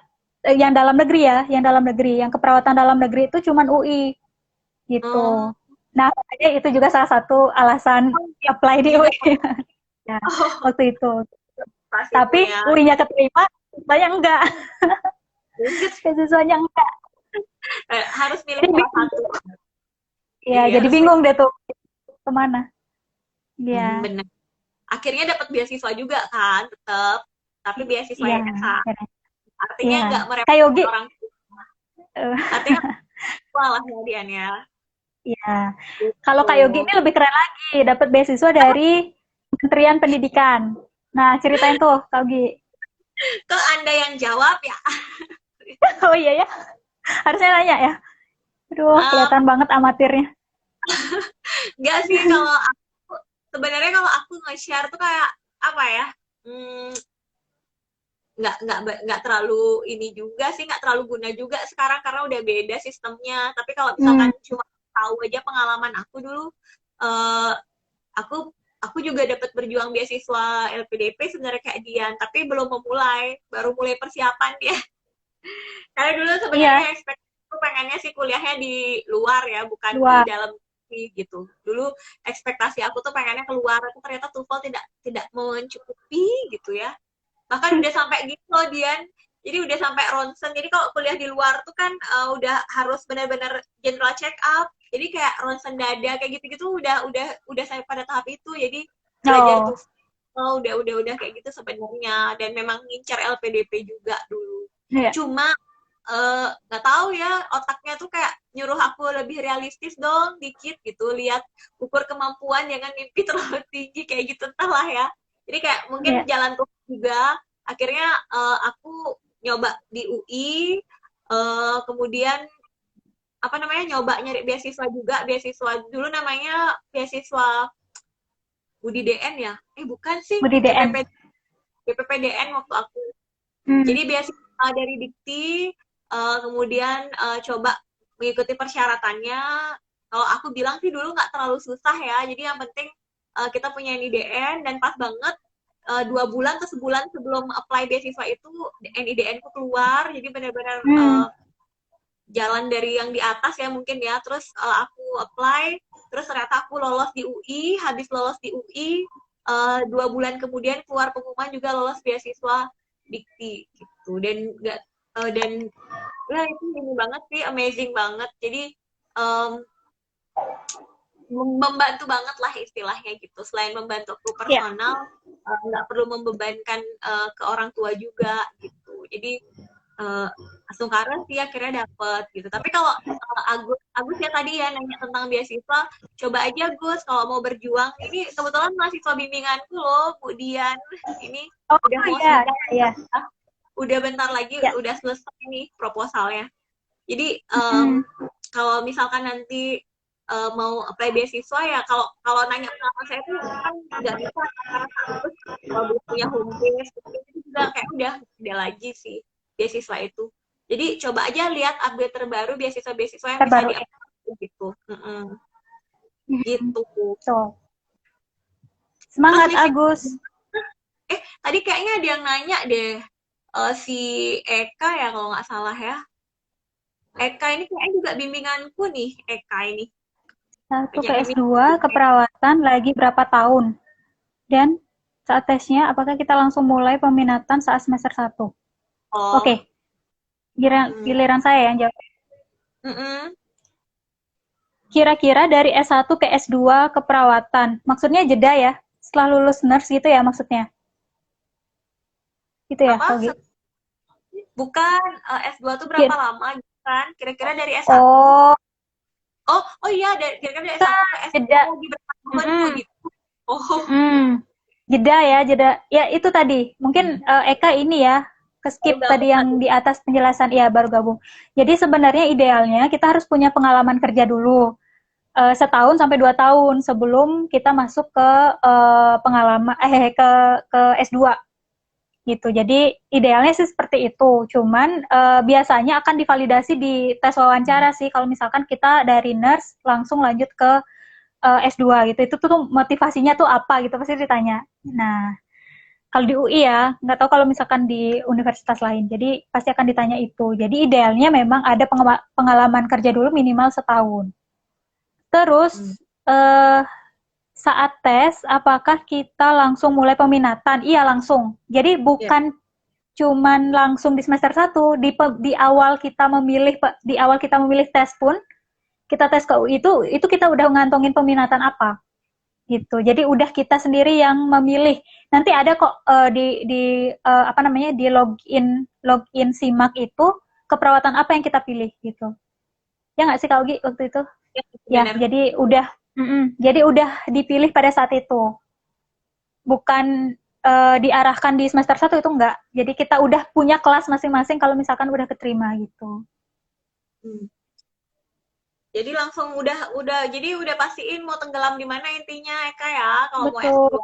yang dalam negeri ya, yang dalam negeri, yang keperawatan dalam negeri itu cuma UI Oh, gitu. Nah, makanya itu juga salah satu alasan oh, iya. apply di Juga. UI ya, Oh, waktu itu. pas itu Tapi ya. UI-nya keterima, banyak enggak, Mungkin beasiswanya enggak. harus milih Jadi salah bingung, satu. ya, Iya, jadi harus milih. bingung deh tuh kemana. Ya, Bener. Akhirnya dapat beasiswa juga kan, tetap. Tapi beasiswa iya, yayasan. Artinya iya. nggak Kak merepotkan Yogi, orang tua. eh, Artinya malah ya Dian ya. iya. Kalau Gitu. Kak Yogi ini lebih keren lagi, dapat beasiswa dari Kementerian Pendidikan. Nah, ceritain tuh, Kak Yogi. Kok Anda yang jawab ya? Oh iya ya, harusnya nanya ya. Aduh, Um, kelihatan banget amatirnya. nggak sih kalau aku, sebenarnya kalau aku nge-share tuh kayak apa ya? Hmm, nggak terlalu ini juga sih, nggak terlalu guna juga sekarang karena udah beda sistemnya. Tapi kalau Hmm, misalkan cuma tahu aja pengalaman aku dulu, eh, aku aku juga dapat berjuang beasiswa LPDP sebenarnya kayak Dian, tapi belum memulai, baru mulai persiapan dia. Karena dulu sebenarnya iya, ekspektasiku pengennya sih kuliahnya di luar ya, bukan di luar. dalam negeri gitu. Dulu ekspektasi aku tuh pengennya keluar, tapi ternyata TOEFL tidak tidak mencukupi gitu ya. Bahkan udah sampai gitu loh Dian, jadi udah sampai ronsen. Jadi kalau kuliah di luar tuh kan udah harus benar-benar general check up, jadi kayak ronsen dada kayak gitu-gitu udah saya pada tahap itu. Jadi belajar Oh, tuh udah kayak gitu sebenarnya, dan memang ngincar LPDP juga dulu. iya. Cuma nggak tahu ya, otaknya tuh kayak nyuruh aku lebih realistis dong dikit gitu, lihat ukur kemampuan, jangan mimpi terlalu tinggi kayak gitu, entahlah ya. Jadi kayak mungkin Iya. jalan tuh juga akhirnya aku nyoba di UI, kemudian apa namanya, nyoba nyari beasiswa juga, beasiswa dulu namanya beasiswa Budi DN ya, bukan sih, Budi DM. BPPDN waktu aku. Hmm. Jadi beasiswa dari Dikti, kemudian coba mengikuti persyaratannya. Kalau aku bilang sih dulu nggak terlalu susah ya, jadi yang penting kita punya NIDN, dan pas banget 2 bulan atau sebulan sebelum apply beasiswa itu NIDN ku keluar, jadi benar-benar Hmm. jalan dari yang di atas ya mungkin ya. Terus aku apply, Terus ternyata aku lolos di UI, habis lolos di UI 2 bulan kemudian keluar pengumuman juga lolos beasiswa Dikti gitu. Dan ya itu ini banget sih, amazing banget. Jadi um, membantu banget lah istilahnya gitu. Selain membantu aku Ya. personal, nggak perlu membebankan ke orang tua juga gitu. Jadi langsung karena sih akhirnya dapet gitu. Tapi kalau Agus ya tadi ya nanya tentang beasiswa, coba aja Gus kalau mau berjuang. Ini kebetulan mahasiswa bimbinganku loh, Bu Dian. Ini Oh udah mau iya, sidang, iya. udah bentar lagi Ya. udah selesai nih proposalnya. Jadi Mm. kalau misalkan nanti mau apply beasiswa ya kalau nanya pengalaman saya tuh kan nggak bisa karena terus kalau belum punya home base itu juga kayak udah lagi sih beasiswa itu. Jadi coba aja lihat update terbaru beasiswa-beasiswa yang bisa Terbaru ya. di-apply gitu. Gitu. Tuh. Terus Semangat living Agus. tadi kayaknya ada yang nanya deh si Eka ya kalau nggak salah ya. Eka ini kayaknya juga bimbinganku nih, Eka ini. 1 ke Banyak S2 bimbingan. keperawatan lagi berapa tahun? Dan saat tesnya, apakah kita langsung mulai peminatan saat semester 1? Oh. Oke, giliran saya yang jawab. Kira-kira dari S1 ke S2 keperawatan, maksudnya jeda ya? Setelah lulus nurse gitu ya maksudnya? Gitu ya, Apa? Kogi? Bukan, S2 tuh berapa lama gitu kan? Kira-kira dari S1. Oh iya, kira-kira dari S1 ke S2 jeda. lagi berapa tahun gitu. Oh. Jeda ya, jeda. Ya itu tadi, mungkin Eka ini ya, skip tadi yang di atas penjelasan, ya baru gabung. Jadi sebenarnya idealnya kita harus punya pengalaman kerja dulu. Setahun sampai 2 tahun sebelum kita masuk ke pengalaman ke S2 gitu. Jadi idealnya sih seperti itu. Cuman biasanya akan divalidasi di tes wawancara sih kalau misalkan kita dari nurse langsung lanjut ke S2 gitu. Itu tuh motivasinya tuh apa gitu pasti ditanya. Nah, kalau di UI ya, nggak tahu kalau misalkan di universitas lain. Jadi pasti akan ditanya itu. Jadi idealnya memang ada pengalaman kerja dulu minimal setahun. Terus saat tes, apakah kita langsung mulai peminatan? Iya langsung. Jadi bukan cuman langsung di semester 1, di awal kita memilih tes pun, kita tes ke UI itu kita udah ngantongin peminatan apa gitu. Jadi udah kita sendiri yang memilih. Nanti ada kok di login SIMAK itu keperawatan apa yang kita pilih gitu. Ya nggak sih Kak Ugi waktu itu? Ya, jadi udah dipilih pada saat itu. Bukan diarahkan di semester 1 itu enggak. Jadi kita udah punya kelas masing-masing kalau misalkan udah keterima gitu. Jadi langsung jadi udah pastiin mau tenggelam di mana intinya Eka ya kalau mau Betul. S2.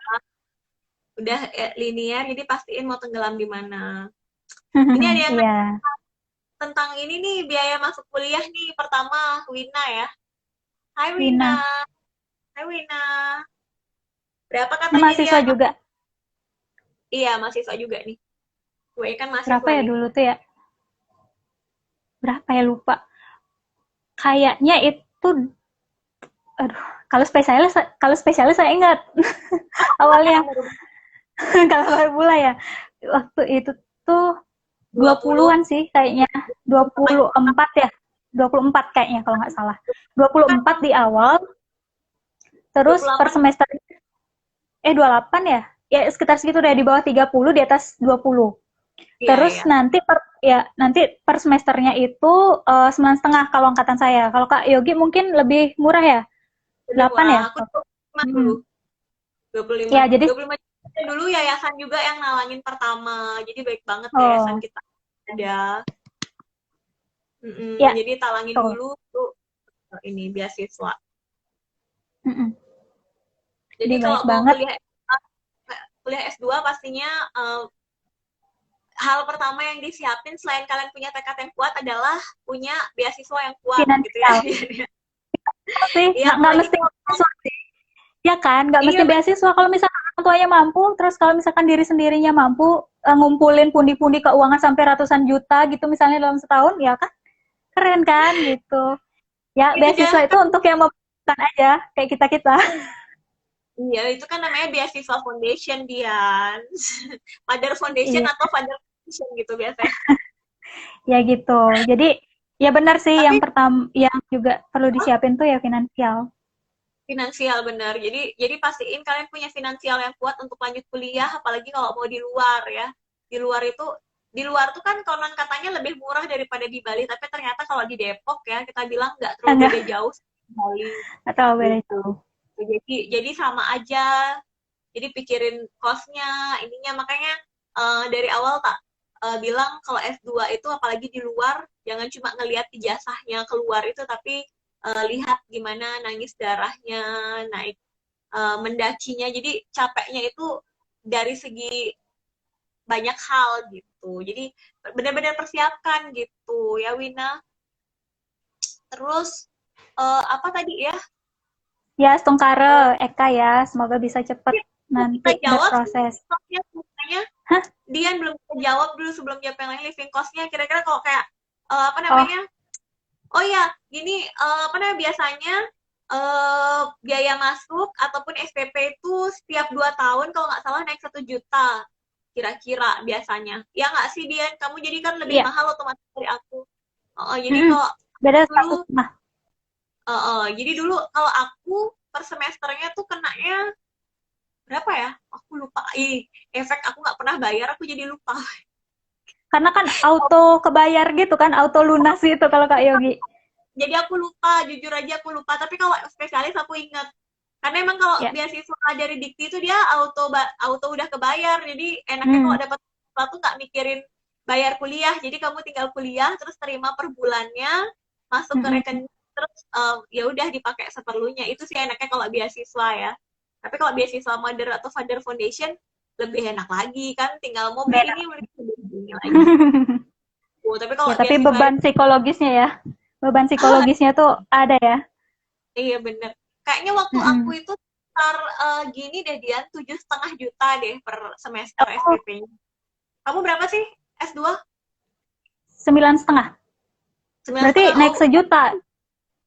Udah linear jadi pastiin mau tenggelam di mana. Ini ada yang tentang ini nih biaya masuk kuliah nih pertama Wina ya. Hai Wina. Hai Wina. Berapa katanya mahasiswa dia? juga. Iya, mahasiswa juga nih. Gue kan mahasiswa. Berapa ya dulu tuh ya? Berapa ya lupa. Kayaknya itu kalau spesialis saya ingat. Awalnya. Kalau baru mulai ya. Waktu itu tuh 20-an sih kayaknya. 24 ya. 24 kayaknya kalau nggak salah. 24 di awal. Terus 28. Per semester 28 ya? Ya sekitar segitu deh, di bawah 30, di atas 20. Terus nanti per semesternya itu 9,5 kalau angkatan saya. Kalau Kak Yogi mungkin lebih murah ya? 8 ya? Aku 25 dulu. 25. Ya, jadi 25 dulu yayasan juga yang nalangin pertama. Jadi baik banget yayasan kita ada. Jadi talangin dulu tuh ini beasiswa. Jadi kalau mau kuliah S2 pastinya hal pertama yang disiapin selain kalian punya tekad yang kuat adalah punya beasiswa yang kuat gitu ya. Nggak mesti beasiswa sih. Ya kan, nggak mesti beasiswa. Kalau misalkan orang tuanya mampu, terus kalau misalkan diri sendirinya mampu ngumpulin pundi-pundi keuangan sampai ratusan juta gitu misalnya dalam setahun, ya kan keren kan gitu. Ya beasiswa itu untuk yang instan aja kayak kita-kita. Iya, itu kan namanya beasiswa foundation, Dian. Father Foundation Iya, atau Father Foundation gitu biasanya. ya gitu. Jadi ya benar sih yang Tapi pertama yang juga perlu disiapin tuh ya finansial. finansial benar. Jadi pastiin kalian punya finansial yang kuat untuk lanjut kuliah, apalagi kalau mau di luar ya. Di luar itu di luar tuh kan konon katanya lebih murah daripada di Bali, tapi ternyata kalau di Depok ya kita bilang nggak terlalu Enggak, beda jauh sama Bali atau beda gitu. itu. Jadi sama aja. Jadi pikirin kosnya, ininya makanya dari awal tak bilang kalau S2 itu apalagi di luar jangan cuma ngelihat ijazahnya keluar itu tapi lihat gimana nangis darahnya, naik mendakinya. Jadi capeknya itu dari segi banyak hal gitu. Jadi benar-benar persiapkan gitu ya Wina. Terus apa tadi ya? Ya, Stungkare, Uh, Eka ya, semoga bisa cepet kita nanti jawab berproses. semuanya. Hah? Dian belum bisa jawab dulu sebelum jawab yang lain, living cost-nya kira-kira kalau kayak apa Oh, namanya, oh ya gini, apa namanya biasanya biaya masuk ataupun SPP itu setiap 2 tahun kalau nggak salah naik 1 juta kira-kira biasanya ya nggak sih Dian, kamu jadi kan lebih iya. mahal otomatis dari aku. Jadi Mm-mm. kalau Beda dulu 1,5. jadi dulu kalau aku per semesternya tuh kenanya berapa ya, aku lupa. Efek aku nggak pernah bayar aku jadi lupa. Karena kan auto kebayar gitu kan, auto lunas gitu kalau Kak Yogi. Jadi aku lupa, jujur aja aku lupa. Tapi kalau spesialis aku ingat. Karena emang kalau Ya. beasiswa dari Dikti itu dia auto udah kebayar. Jadi enaknya kalau Hmm. dapat sesuatu nggak mikirin bayar kuliah. Jadi kamu tinggal kuliah terus terima per bulannya, masuk ke Mm-mm. rekening terus ya udah dipakai seperlunya. Itu sih enaknya kalau beasiswa ya. Tapi kalau beasiswa Mother atau Father Foundation lebih enak lagi kan, tinggal mau beli Beda. ini beli ini lagi. Tapi Ya, kalau tapi beasiswa beban psikologisnya ya. Beban psikologisnya tuh ada ya. iya bener. Kayaknya waktu aku Mm-mm. itu sekitar gini deh Dian, 7,5 juta deh per semester Oh, SPP-nya. Kamu berapa sih S2? 9,5. Sembilan Berarti setengah. naik Oh, sejuta.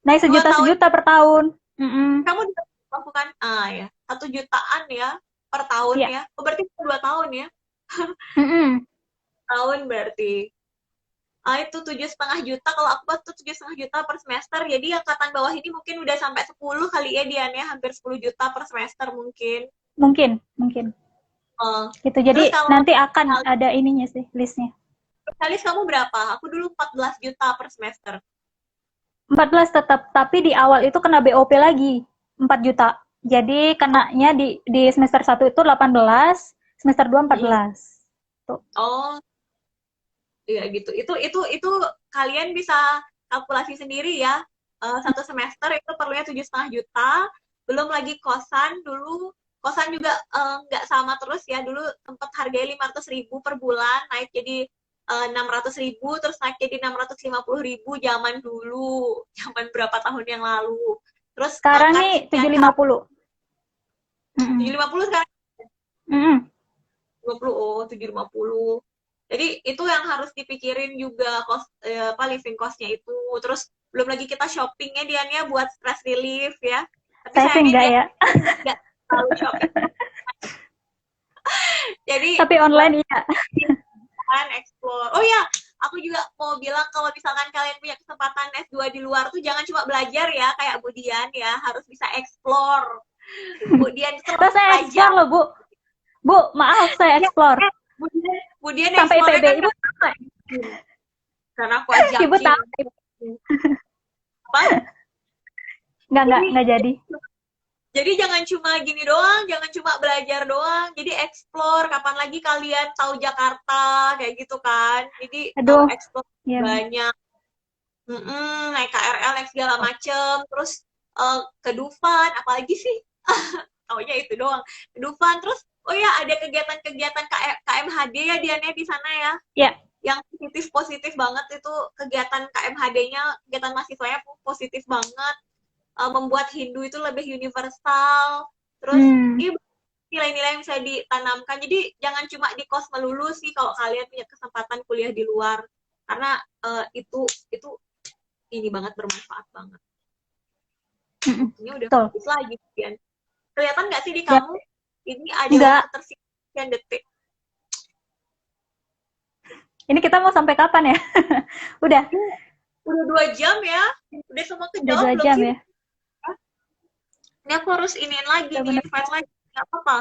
Naik 2 tahun sejuta per tahun. Mm-mm. kamu di aku kan? Ah ya, 1 jutaan ya per tahun Iya. ya. Oh, berarti 2 tahun ya? Mm-mm. Tahun berarti. Itu 7,5 juta. Kalau aku tuh 7,5 juta per semester. Jadi angkatan bawah ini mungkin udah sampai 10 kali ya Dian ya. Hampir 10 juta per semester mungkin. Mungkin, mungkin. Eh, Gitu. terus Jadi kalau nanti akan ada ininya sih, listnya. spesialis kamu berapa? Aku dulu 14 juta per semester. 14 tetap, tapi di awal itu kena BOP lagi, 4 juta. Jadi kenanya di semester 1 itu 18, semester 2 Mm-mm. 14. Tuh. Oh, iya gitu. Itu kalian bisa kalkulasi sendiri ya. Satu semester itu perlunya 7,5 juta. Belum lagi kosan dulu. Kosan juga nggak sama terus ya. Dulu tempat harganya 500 ribu per bulan, naik jadi 600 ribu, terus naik jadi 650 ribu zaman dulu. Zaman berapa tahun yang lalu. Terus Sekarang makan nih sekian kali. 750. Mm-mm. 750 sekarang. Mm-mm. 20, oh 750. Jadi itu yang harus dipikirin juga apa living cost-nya itu. Terus belum lagi kita shoppingnya Diannya buat stress relief ya. Tapi Saya sih sayangnya enggak dia ya. nggak terlalu shopping. Jadi Tapi buat online iya. kan explore. Oh ya, aku juga mau bilang kalau misalkan kalian punya kesempatan S2 di luar tuh jangan cuma belajar ya kayak Bu Dian ya, harus bisa explore. Bu Dian itu Terus saya pelajar. explore loh, Bu. Bu, maaf saya Ya, explore. Bu Dian Sampai explore IPB. kan Ibu tahu. karena aku Ibu ajakin. tahu. Apa? Jadi Enggak jadi. Jadi jangan cuma gini doang, jangan cuma belajar doang. Jadi explore, kapan lagi kalian tahu Jakarta, kayak gitu kan. Jadi Aduh. explore Ya. banyak. Naik KRL, naik segala macem. Terus ke Dufan, apalagi sih? Taunya itu doang. Ke Dufan, terus oh ya ada kegiatan-kegiatan KMHD ya Diannya di sana ya. Ya. Yang positif-positif banget itu kegiatan KMHD-nya, kegiatan mahasiswanya positif banget, membuat Hindu itu lebih universal. Terus Hmm. nilai-nilai yang bisa ditanamkan. Jadi jangan cuma di kos melulu sih kalau kalian punya kesempatan kuliah di luar. Karena itu ini banget bermanfaat banget. Mm-mm. Ini udah Betul. habis lagi sekian. Kelihatan nggak sih di Ya, kamu? Ini ada enggak. waktu tersisa sekian detik. Ini kita mau sampai kapan ya? Udah, Udah 2 jam ya. Udah semua udah kejawab dua belum jam sih? ya. Ini aku harus iniin lagi Udah nih, bener. invite lagi. Nggak apa-apa.